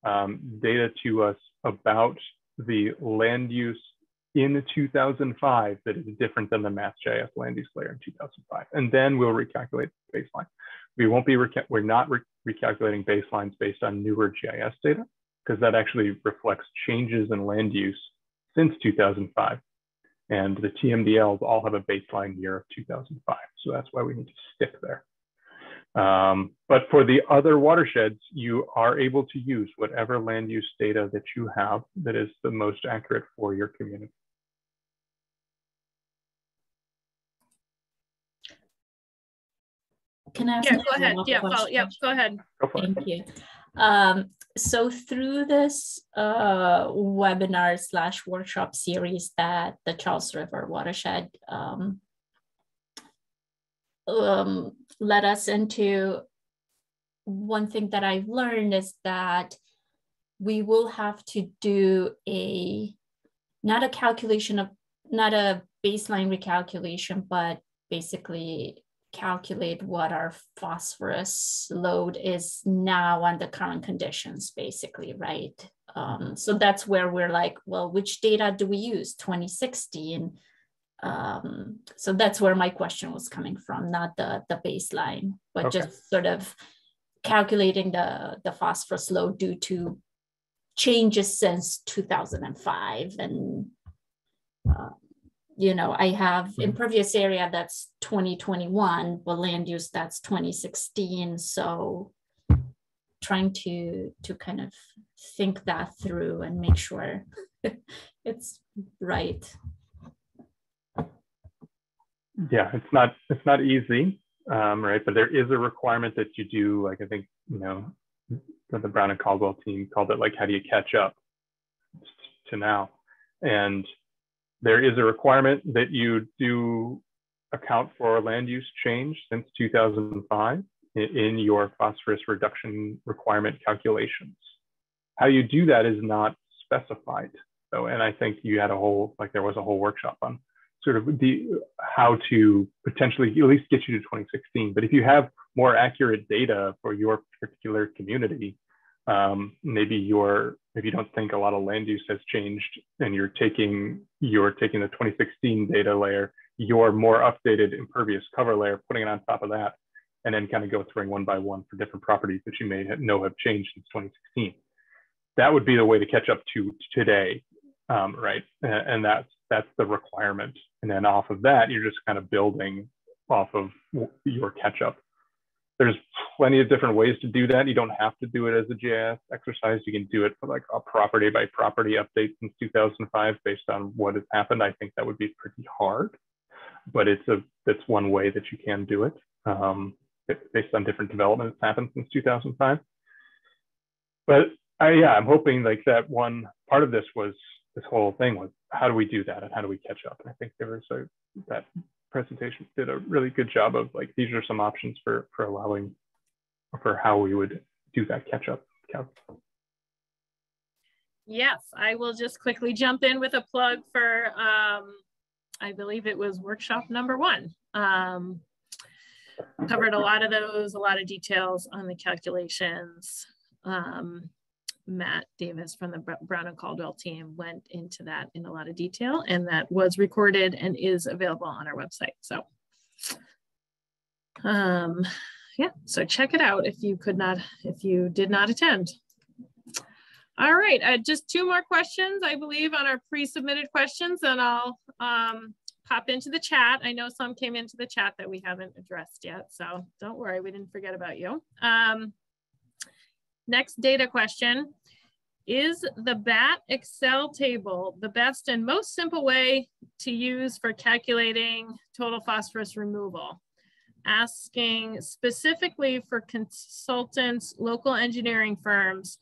data to us about the land use in 2005 that is different than the MassGIS land use layer in 2005. And then we'll recalculate the baseline. We won't be, we're not recalculating baselines based on newer GIS data, because that actually reflects changes in land use since 2005. And the TMDLs all have a baseline year of 2005. So that's why we need to stick there. But for the other watersheds, you are able to use whatever land use data that you have that is the most accurate for your community. Can I ask? Yeah, go ahead. Yeah, go ahead. Go for it. Thank you. So through this webinar / workshop series that the Charles River Watershed led us into, one thing that I've learned is that we will have to do not a baseline recalculation, but basically calculate what our phosphorus load is now under current conditions, basically, right? So that's where we're like, well, which data do we use? 2016. So that's where my question was coming from, not the baseline, but okay. Just sort of calculating the phosphorus load due to changes since 2005. And you know, I have impervious area that's 2021, but land use that's 2016. So trying to kind of think that through and make sure it's right. Yeah, it's not easy, right? But there is a requirement that you do, like, I think, you know, the Brown and Caldwell team called it, like, how do you catch up to now? And there is a requirement that you do account for land use change since 2005 in your phosphorus reduction requirement calculations. How you do that is not specified. So, and I think you had there was a whole workshop on sort of how to potentially at least get you to 2016. But if you have more accurate data for your particular community, maybe you don't think a lot of land use has changed, and you're taking the 2016 data layer, your more updated impervious cover layer, putting it on top of that, and then kind of go through one by one for different properties that you may know have changed since 2016. That would be the way to catch up to today, right? And that's the requirement. And then off of that, you're just kind of building off of your catch up. There's plenty of different ways to do that. You don't have to do it as a GIS exercise. You can do it for like a property by property update since 2005 based on what has happened. I think that would be pretty hard, but that's one way that you can do it based on different development that's happened since 2005. But I'm hoping like that one part of this whole thing was, how do we do that and how do we catch up? And I think there was that presentation did a really good job of like, these are some options for allowing for how we would do that catch up. Yes, I will just quickly jump in with a plug for I believe it was workshop number 1. Covered a lot of those, a lot of details on the calculations. Matt Davis from the Brown and Caldwell team went into that in a lot of detail, and that was recorded and is available on our website. So yeah, so check it out if you did not attend. All right, just 2 more questions, I believe, on our pre-submitted questions, and I'll pop into the chat. I know some came into the chat that we haven't addressed yet, so don't worry, we didn't forget about you. Next data question. Is the BAT Excel table the best and most simple way to use for calculating total phosphorus removal? Asking specifically for consultants, local engineering firms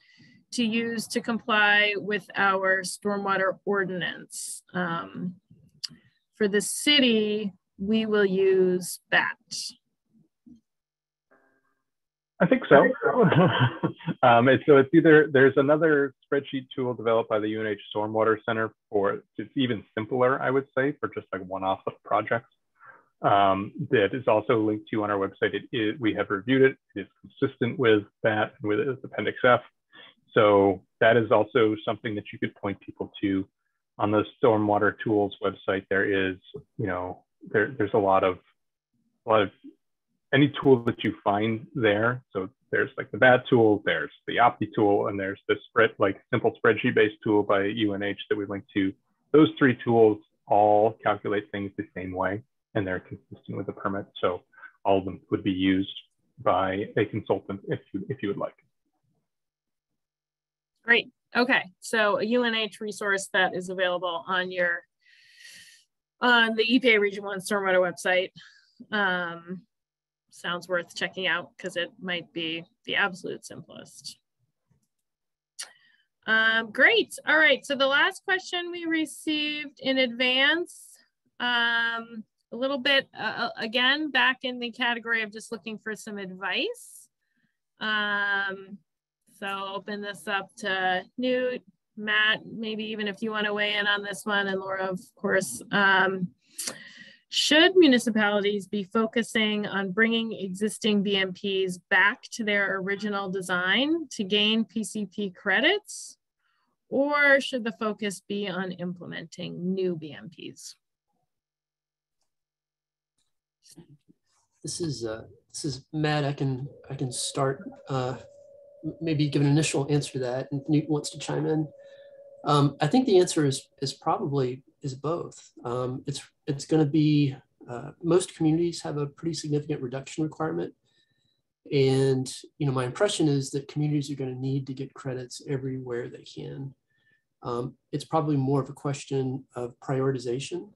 to use to comply with our stormwater ordinance. For the city, we will use BAT. I think so. So it's either, there's another spreadsheet tool developed by the UNH Stormwater Center for, it's even simpler, I would say, for just like one-off projects. That is also linked to on our website. We have reviewed it. It is consistent with that and with Appendix F. So that is also something that you could point people to on the Stormwater Tools website. There is, you know, there's a lot of any tool that you find there. So there's like the BAT tool, there's the Opti tool, and there's the simple spreadsheet-based tool by UNH that we link to. Those 3 tools all calculate things the same way, and they're consistent with the permit. So all of them would be used by a consultant if you would like. Great. Okay. So a UNH resource that is available on the EPA Region 1 Stormwater website. Sounds worth checking out because it might be the absolute simplest. Great. All right. So the last question we received in advance, a little bit, again, back in the category of just looking for some advice. So I'll open this up to Newt, Matt, maybe even if you want to weigh in on this one, and Laura, of course. Should municipalities be focusing on bringing existing BMPs back to their original design to gain PCP credits, or should the focus be on implementing new BMPs? This is Matt. I can start. Maybe give an initial answer to that, and Newt wants to chime in. I think the answer is probably both. It's going to be most communities have a pretty significant reduction requirement, and my impression is that communities are going to need to get credits everywhere they can. It's probably more of a question of prioritization.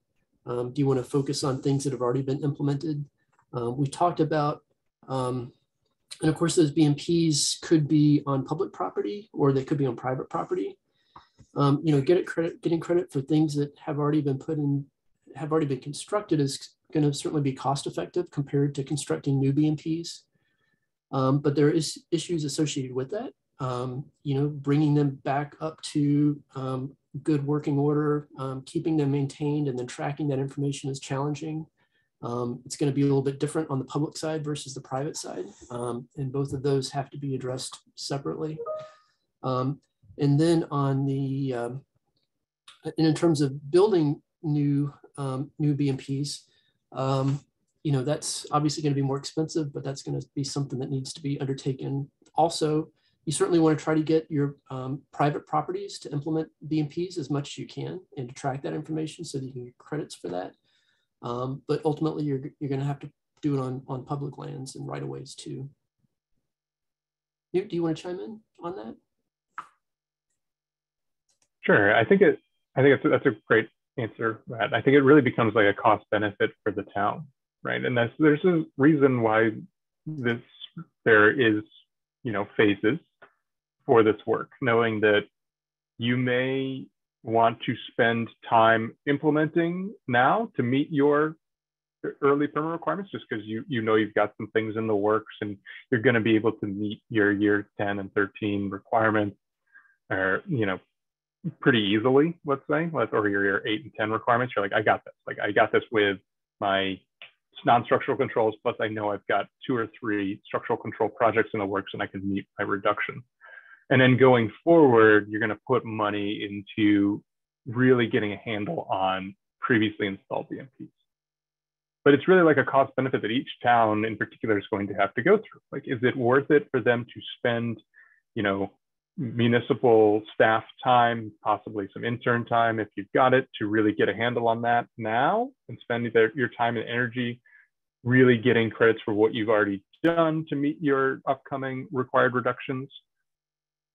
Do you want to focus on things that have already been implemented? We talked about, and of course, those BMPs could be on public property or they could be on private property. Getting credit for things that have already been constructed is going to certainly be cost effective compared to constructing new BMPs. But there is issues associated with that. Bringing them back up to good working order, keeping them maintained, and then tracking that information is challenging. It's going to be a little bit different on the public side versus the private side. And both of those have to be addressed separately. And then on the, and in terms of building new BMPs, that's obviously going to be more expensive, but that's going to be something that needs to be undertaken. Also, you certainly want to try to get your private properties to implement BMPs as much as you can and to track that information so that you can get credits for that. But ultimately, you're going to have to do it on public lands and right-of-ways too. Newt, do you want to chime in on that? Sure. I think that's a great answer, Matt. I think it really becomes like a cost benefit for the town, right? And there's a reason why there is phases for this work, knowing that you may want to spend time implementing now to meet your early permit requirements, just because you've got some things in the works and you're going to be able to meet your year 10 and 13 requirements, or pretty easily, let's say, or your 8 and 10 requirements. You're like, I got this. Like, I got this with my non-structural controls, plus I know I've got 2 or 3 structural control projects in the works and I can meet my reduction. And then going forward, you're going to put money into really getting a handle on previously installed BMPs. But it's really like a cost benefit that each town in particular is going to have to go through. Like, is it worth it for them to spend, municipal staff time, possibly some intern time if you've got it, to really get a handle on that now and spend your time and energy really getting credits for what you've already done to meet your upcoming required reductions?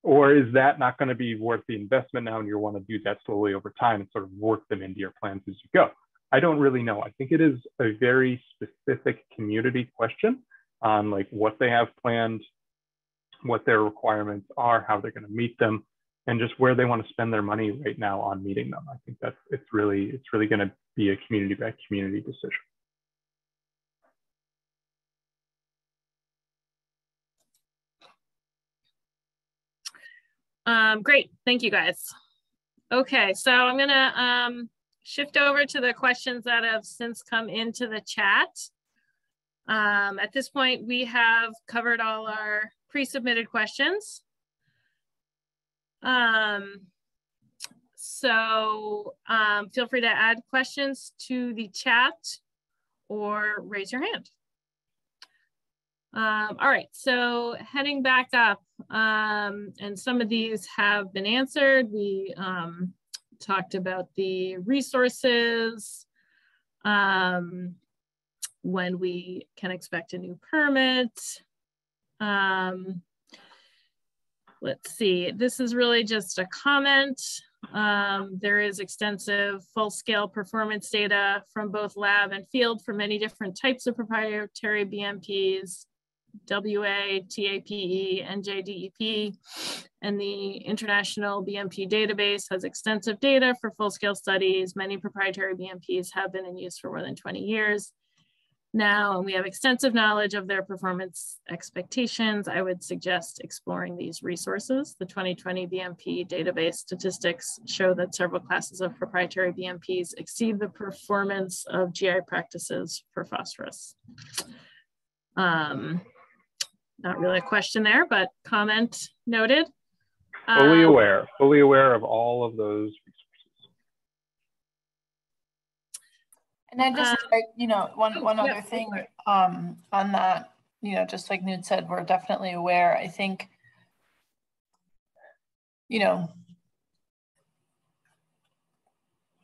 Or is that not going to be worth the investment now and you want to do that slowly over time and sort of work them into your plans as you go? I don't really know. I think it is a very specific community question on like what they have planned, what their requirements are, how they're going to meet them, and just where they want to spend their money right now on meeting them. I think it's really going to be a community by community decision. Great, thank you guys. Okay, so I'm gonna shift over to the questions that have since come into the chat. At this point, we have covered all our pre-submitted questions. So feel free to add questions to the chat or raise your hand. All right, so heading back up, and some of these have been answered. We talked about the resources, when we can expect a new permit. Let's see, this is really just a comment. There is extensive full-scale performance data from both lab and field for many different types of proprietary BMPs, WA, TAPE, NJDEP, and the International BMP database has extensive data for full-scale studies. Many proprietary BMPs have been in use for more than 20 years now, and we have extensive knowledge of their performance expectations. I would suggest exploring these resources. The 2020 BMP database statistics show that several classes of proprietary BMPs exceed the performance of GI practices for phosphorus. Not really a question there, but comment noted. Fully aware of all of those resources. And I just, you know, one other thing on that, you know, just like Newt said, we're definitely aware. I think, you know,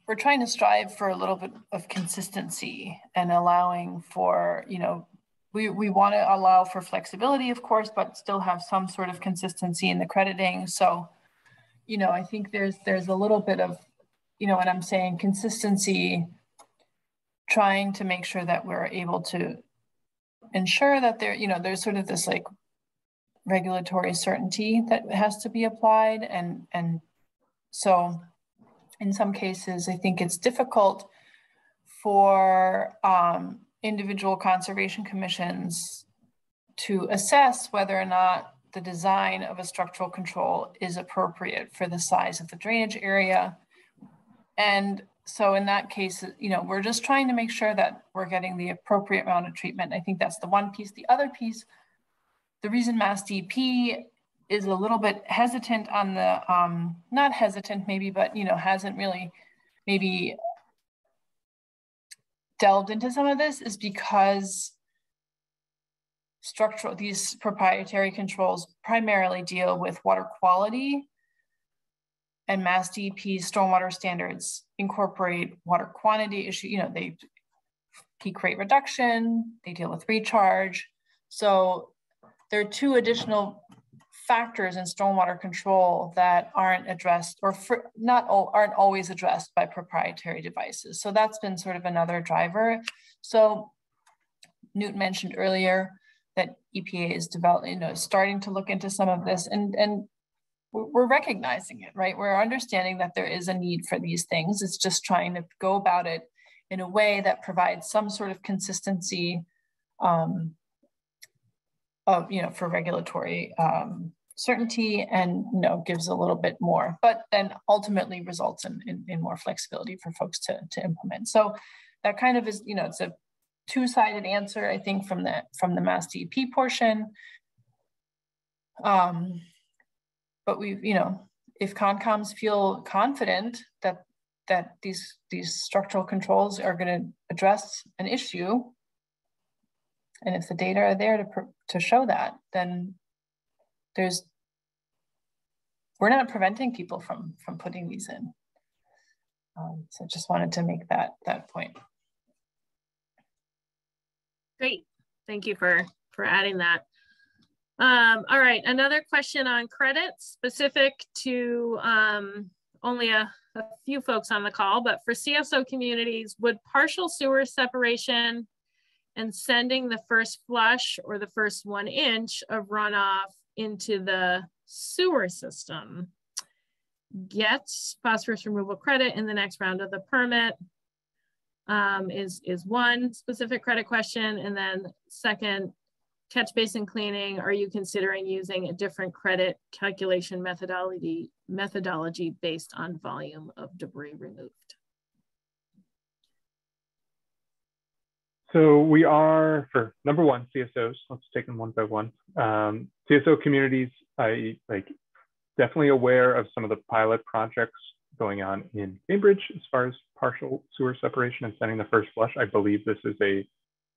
we're trying to strive for a little bit of consistency and allowing for, you know, we want to allow for flexibility, of course, but still have some sort of consistency in the crediting. So, you know, I think there's a little bit of, you know, what I'm saying, consistency, trying to make sure that we're able to ensure that there, you know, there's sort of this like regulatory certainty that has to be applied. And so in some cases, I think it's difficult for individual conservation commissions to assess whether or not the design of a structural control is appropriate for the size of the drainage area. And so in that case, you know, we're just trying to make sure that we're getting the appropriate amount of treatment. I think that's the one piece. The other piece, the reason Mass DEP is a little bit hesitant on the, not hesitant maybe, but, you know, hasn't really maybe delved into some of this is because these proprietary controls primarily deal with water quality, and Mass DEP's stormwater standards incorporate water quantity issue. You know, they peak rate reduction, they deal with recharge. So there are two additional factors in stormwater control that aren't addressed or aren't always addressed by proprietary devices. So that's been sort of another driver. So Newt mentioned earlier that EPA is developing, you know, starting to look into some of this, and we're recognizing it, right? We're understanding that there is a need for these things. It's just trying to go about it in a way that provides some sort of consistency of, you know, for regulatory certainty, and, you know, gives a little bit more, but then ultimately results in more flexibility for folks to implement. So that kind of is, you know, it's a two-sided answer, I think, from the Mass DEP portion. But we've, you know, if Concoms feel confident that these structural controls are going to address an issue, and if the data are there to show that, then there's we're not preventing people from putting these in. So just wanted to make that point. Great, thank you for adding that. All right, another question on credits specific to only a few folks on the call, but for CSO communities, would partial sewer separation and sending the first flush or the first 1 inch of runoff into the sewer system get phosphorus removal credit in the next round of the permit? Is one specific credit question. And then second, catch basin cleaning, are you considering using a different credit calculation methodology based on volume of debris removed? So we are, for number one, CSOs, let's take them one by one. CSO communities, I definitely aware of some of the pilot projects going on in Cambridge as far as partial sewer separation and sending the first flush. I believe this is a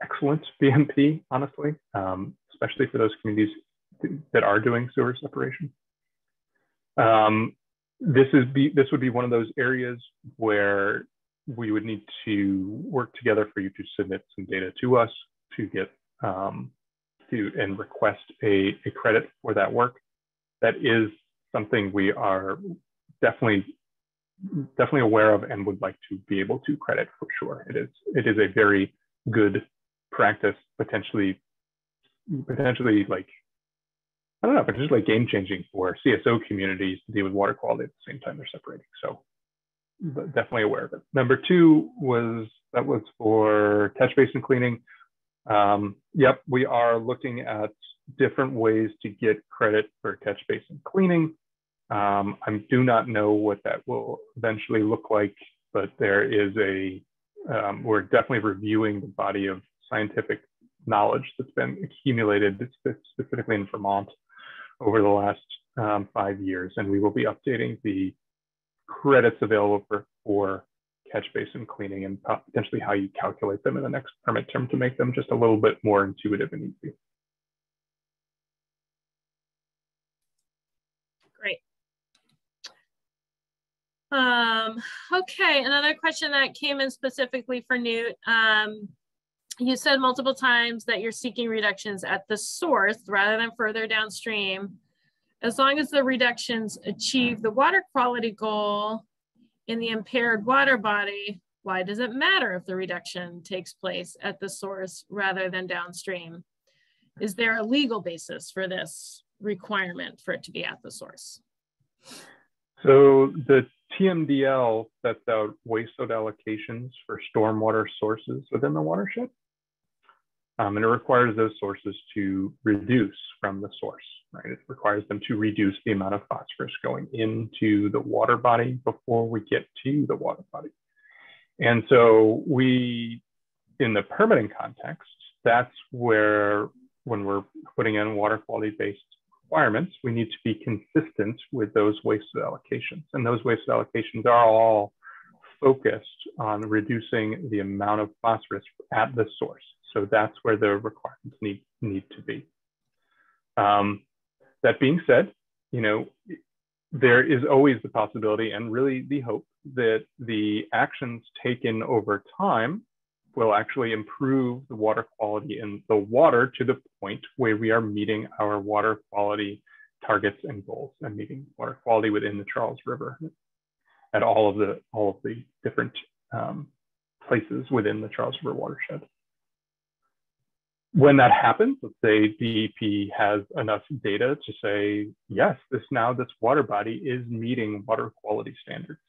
excellent BMP, honestly, especially for those communities that are doing sewer separation. This would be one of those areas where we would need to work together for you to submit some data to us to get and request a credit for that work. That is something we are definitely aware of and would like to be able to credit for sure. It is a very good practice, potentially like, I don't know, but just like game changing for CSO communities to deal with water quality at the same time they're separating. So definitely aware of it. Number two was for catch basin cleaning. Yep, we are looking at different ways to get credit for catch basin cleaning. I do not know what that will eventually look like, but there is we're definitely reviewing the body of scientific knowledge that's been accumulated specifically in Vermont over the last 5 years, and we will be updating the credits available for catch basin cleaning and potentially how you calculate them in the next permit term to make them just a little bit more intuitive and easy. Great. Okay, another question that came in specifically for Newt. You said multiple times that you're seeking reductions at the source rather than further downstream. As long as the reductions achieve the water quality goal in the impaired water body, why does it matter if the reduction takes place at the source rather than downstream? Is there a legal basis for this requirement for it to be at the source? So the TMDL sets out waste load allocations for stormwater sources within the watershed. And it requires those sources to reduce from the source, right? It requires them to reduce the amount of phosphorus going into the water body before we get to the water body. And so in the permitting context, that's where, when we're putting in water quality based requirements, we need to be consistent with those waste allocations. And those waste allocations are all focused on reducing the amount of phosphorus at the source. So that's where the requirements need to be. That being said, there is always the possibility and really the hope that the actions taken over time will actually improve the water quality in the water to the point where we are meeting our water quality targets and goals and meeting water quality within the Charles River at all of the different places within the Charles River watershed. When that happens, let's say DEP has enough data to say, yes, this water body is meeting water quality standards,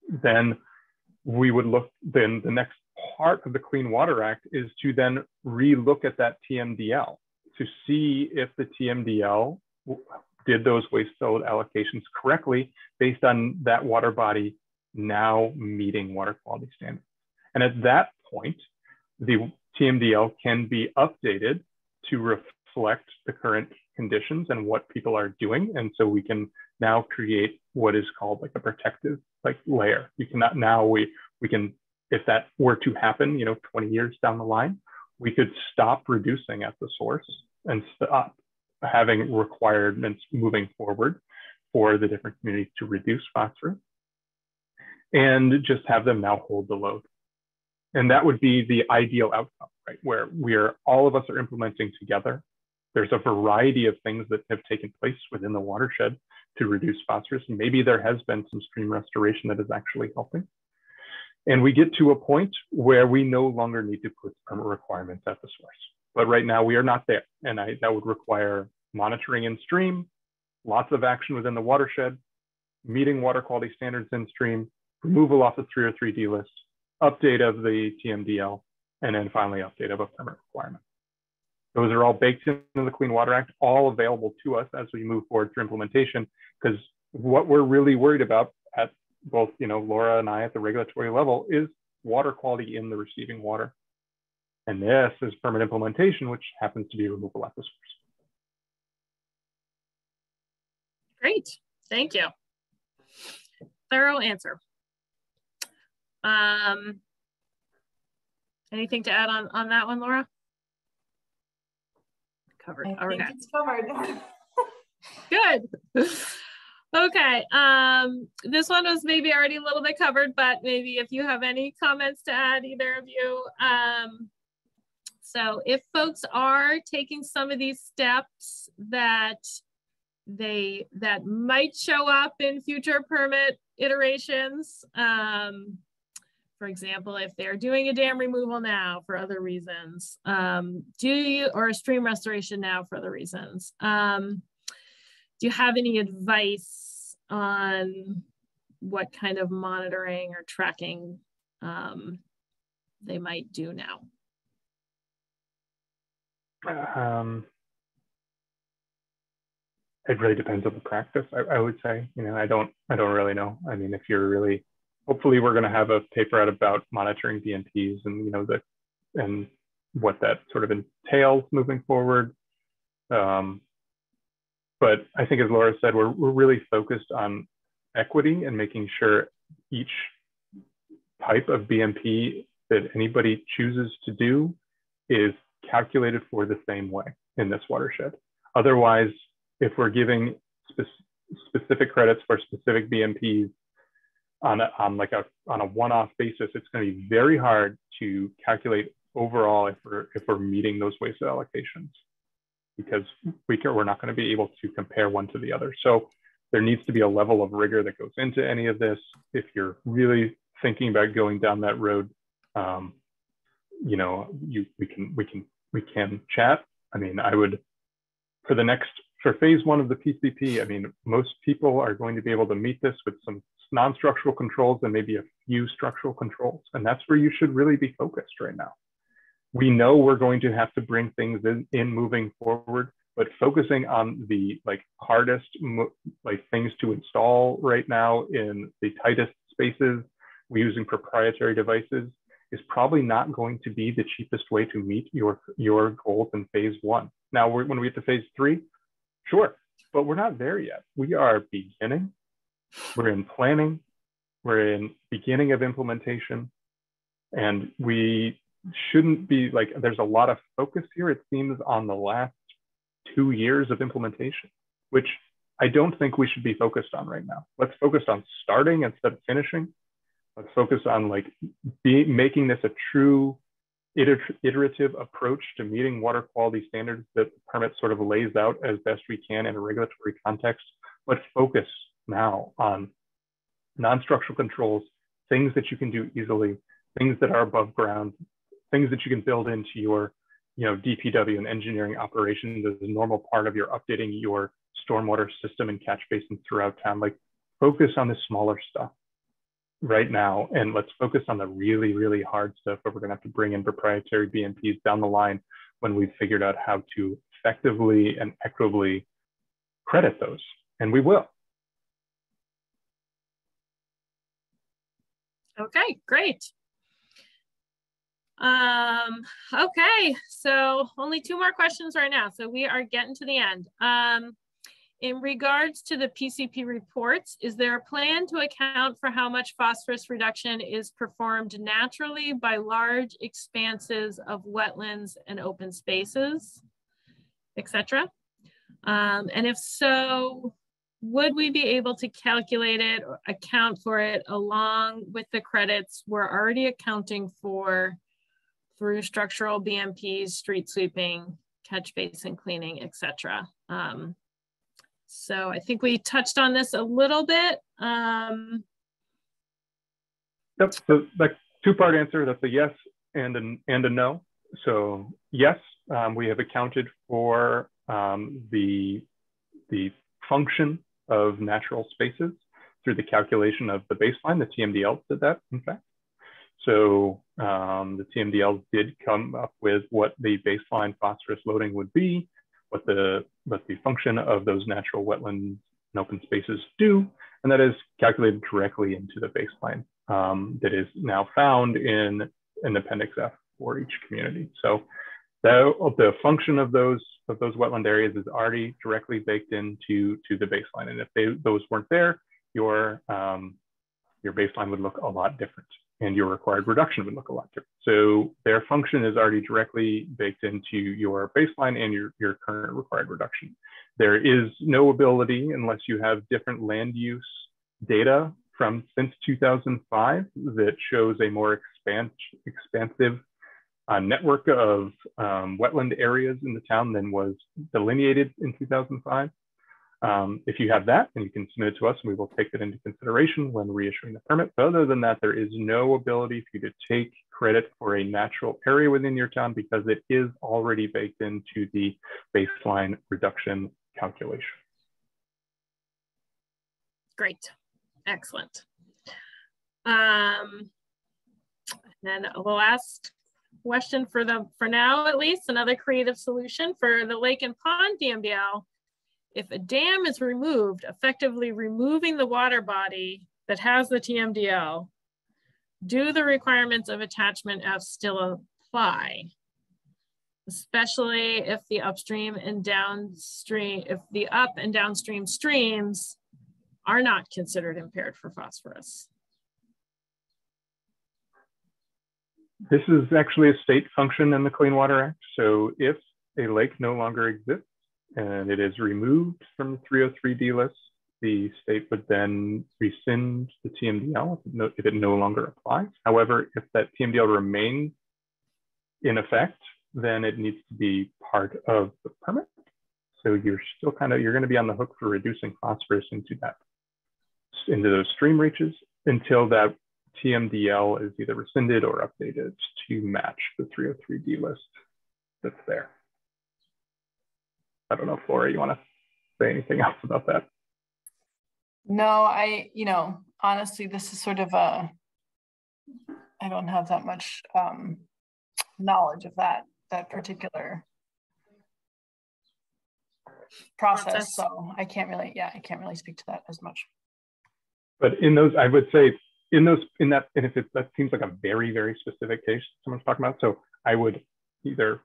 then we would then the next part of the Clean Water Act is to then re-look at that TMDL to see if the TMDL did those waste load allocations correctly based on that water body now meeting water quality standards. And at that point, the TMDL can be updated to reflect the current conditions and what people are doing. And so we can now create what is called like a protective layer. You cannot now, we can, if that were to happen, 20 years down the line, we could stop reducing at the source and stop having requirements moving forward for the different communities to reduce phosphorus and just have them now hold the load. And that would be the ideal outcome, right? Where all of us are implementing together. There's a variety of things that have taken place within the watershed to reduce phosphorus. And maybe there has been some stream restoration that is actually helping. And we get to a point where we no longer need to put permit requirements at the source. But right now we are not there. And that would require monitoring in stream, lots of action within the watershed, meeting water quality standards in stream, removal off the 303D list, update of the TMDL, and then finally update of a permit requirement. Those are all baked into the Clean Water Act, all available to us as we move forward through implementation, because what we're really worried about at both, Laura and I at the regulatory level is water quality in the receiving water. And this is permit implementation, which happens to be removal at the source. Great, thank you. Thorough answer. Anything to add on that one, Laura? Covered. I think it's covered. Good. Okay. This one was maybe already a little bit covered, but maybe if you have any comments to add, either of you. So if folks are taking some of these steps that might show up in future permit iterations, for example, if they're doing a dam removal now for other reasons, or a stream restoration now for other reasons, do you have any advice on what kind of monitoring or tracking they might do now? It really depends on the practice, I would say. I don't really know. I mean, if you're really, hopefully we're going to have a paper out about monitoring BMPs and and what that sort of entails moving forward. But I think, as Laura said, we're really focused on equity and making sure each type of BMP that anybody chooses to do is calculated for the same way in this watershed. Otherwise, if we're giving specific credits for specific BMPs on a one-off basis, it's going to be very hard to calculate overall if we're meeting those waste allocations, because we're not going to be able to compare one to the other. So there needs to be a level of rigor that goes into any of this. If you're really thinking about going down that road, we can chat. I mean, I would, for phase one of the PCP, I mean, most people are going to be able to meet this with some non-structural controls and maybe a few structural controls. And that's where you should really be focused right now. We know we're going to have to bring things in moving forward, but focusing on the hardest things to install right now in the tightest spaces, we're using proprietary devices, is probably not going to be the cheapest way to meet your goals in phase one. Now, when we get to phase three, sure, but we're not there yet. We are beginning. We're in planning. We're in beginning of implementation. And we shouldn't be there's a lot of focus here, it seems, on the last 2 years of implementation, which I don't think we should be focused on right now. Let's focus on starting instead of finishing. Let's focus on making this a true iterative approach to meeting water quality standards that the permit sort of lays out as best we can in a regulatory context. But focus now on non-structural controls, things that you can do easily, things that are above ground, things that you can build into your DPW and engineering operations as a normal part of your updating your stormwater system and catch basins throughout town. Focus on the smaller stuff right now, and let's focus on the really, really hard stuff where we're going to have to bring in proprietary BMPs down the line when we've figured out how to effectively and equitably credit those, and we will. Okay, great. Okay, so only 2 more questions right now. So we are getting to the end. In regards to the PCP reports, is there a plan to account for how much phosphorus reduction is performed naturally by large expanses of wetlands and open spaces, etc.? And if so, would we be able to calculate it or account for it along with the credits we're already accounting for through structural BMPs, street sweeping, catch basin cleaning, etc.? So I think we touched on this a little bit. Yep, so that two-part answer, that's a yes and a no. So yes, we have accounted for the function of natural spaces through the calculation of the baseline. The TMDL did that, in fact. So the TMDL did come up with what the baseline phosphorus loading would be, what the function of those natural wetlands and open spaces do, and that is calculated directly into the baseline that is now found in Appendix F for each community. So the function of those wetland areas is already directly baked into the baseline, and if those weren't there, your baseline would look a lot different, and your required reduction would look a lot different. So their function is already directly baked into your baseline and your current required reduction. There is no ability, unless you have different land use data from since 2005 that shows a more expansive network of wetland areas in the town than was delineated in 2005. If you have that, then you can submit it to us and we will take that into consideration when reissuing the permit. But other than that, there is no ability for you to take credit for a natural area within your town because it is already baked into the baseline reduction calculation. Great, excellent. And then the last question for now, at least, another creative solution for the lake and pond DMDL. If a dam is removed, effectively removing the water body that has the TMDL, do the requirements of attachment F still apply? Especially if the upstream and downstream, if the up and downstream streams are not considered impaired for phosphorus. This is actually a state function in the Clean Water Act. So if a lake no longer exists and it is removed from the 303D list, the state would then rescind the TMDL if it no longer applies. However, if that TMDL remains in effect, then it needs to be part of the permit. So you're still you're going to be on the hook for reducing phosphorus into those stream reaches until that TMDL is either rescinded or updated to match the 303D list that's there. I don't know, Flora, you want to say anything else about that? No, honestly, this is sort of I don't have that much knowledge of that particular process. So I can't really speak to that as much. But in those, I would say, that seems like a very, very specific case someone's talking about. So I would either,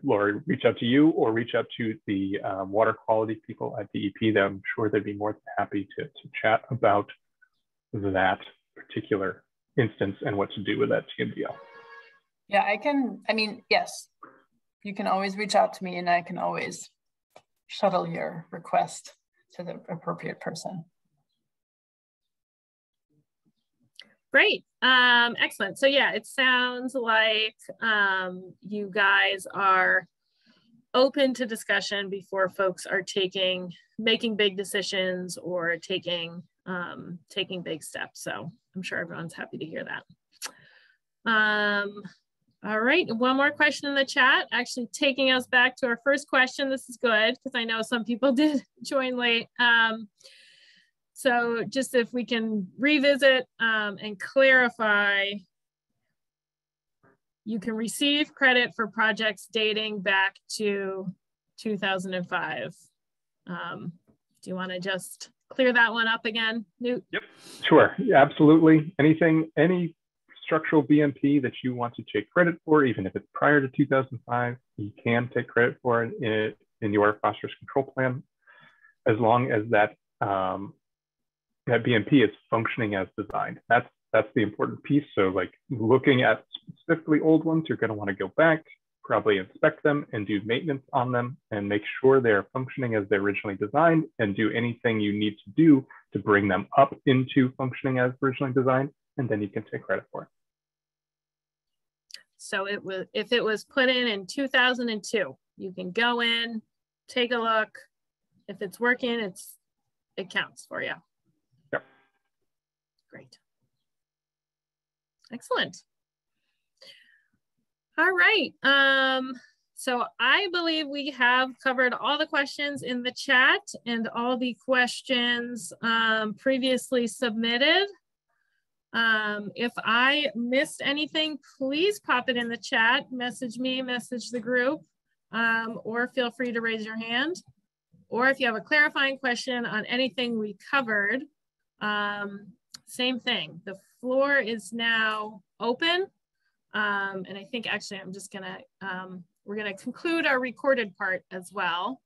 Laura, reach out to you or reach out to the water quality people at DEP. I'm sure they'd be more than happy to chat about that particular instance and what to do with that TMDL. Yeah, yes, you can always reach out to me and I can always shuttle your request to the appropriate person. Great, excellent. So yeah, it sounds like you guys are open to discussion before folks are making big decisions or taking big steps. So I'm sure everyone's happy to hear that. All right, one more question in the chat, actually taking us back to our first question. This is good because I know some people did join late. So just if we can revisit and clarify, you can receive credit for projects dating back to 2005. Do you want to just clear that one up again, Newt? Yep, sure, yeah, absolutely. Any structural BMP that you want to take credit for, even if it's prior to 2005, you can take credit for it in your phosphorus control plan, as long as that BMP is functioning as designed. That's the important piece. So like looking at specifically old ones, you're going to want to go back, probably inspect them and do maintenance on them and make sure they're functioning as they're originally designed, and do anything you need to do to bring them up into functioning as originally designed, and then you can take credit for it. So it was, if it was put in 2002, you can go in, take a look. If it's working, it counts for you. Yep. Great. Excellent. All right. So I believe we have covered all the questions in the chat and all the questions previously submitted. If I missed anything, please pop it in the chat, message me, message the group, or feel free to raise your hand. Or if you have a clarifying question on anything we covered, same thing. The floor is now open. And I think actually I'm just gonna, we're gonna conclude our recorded part as well.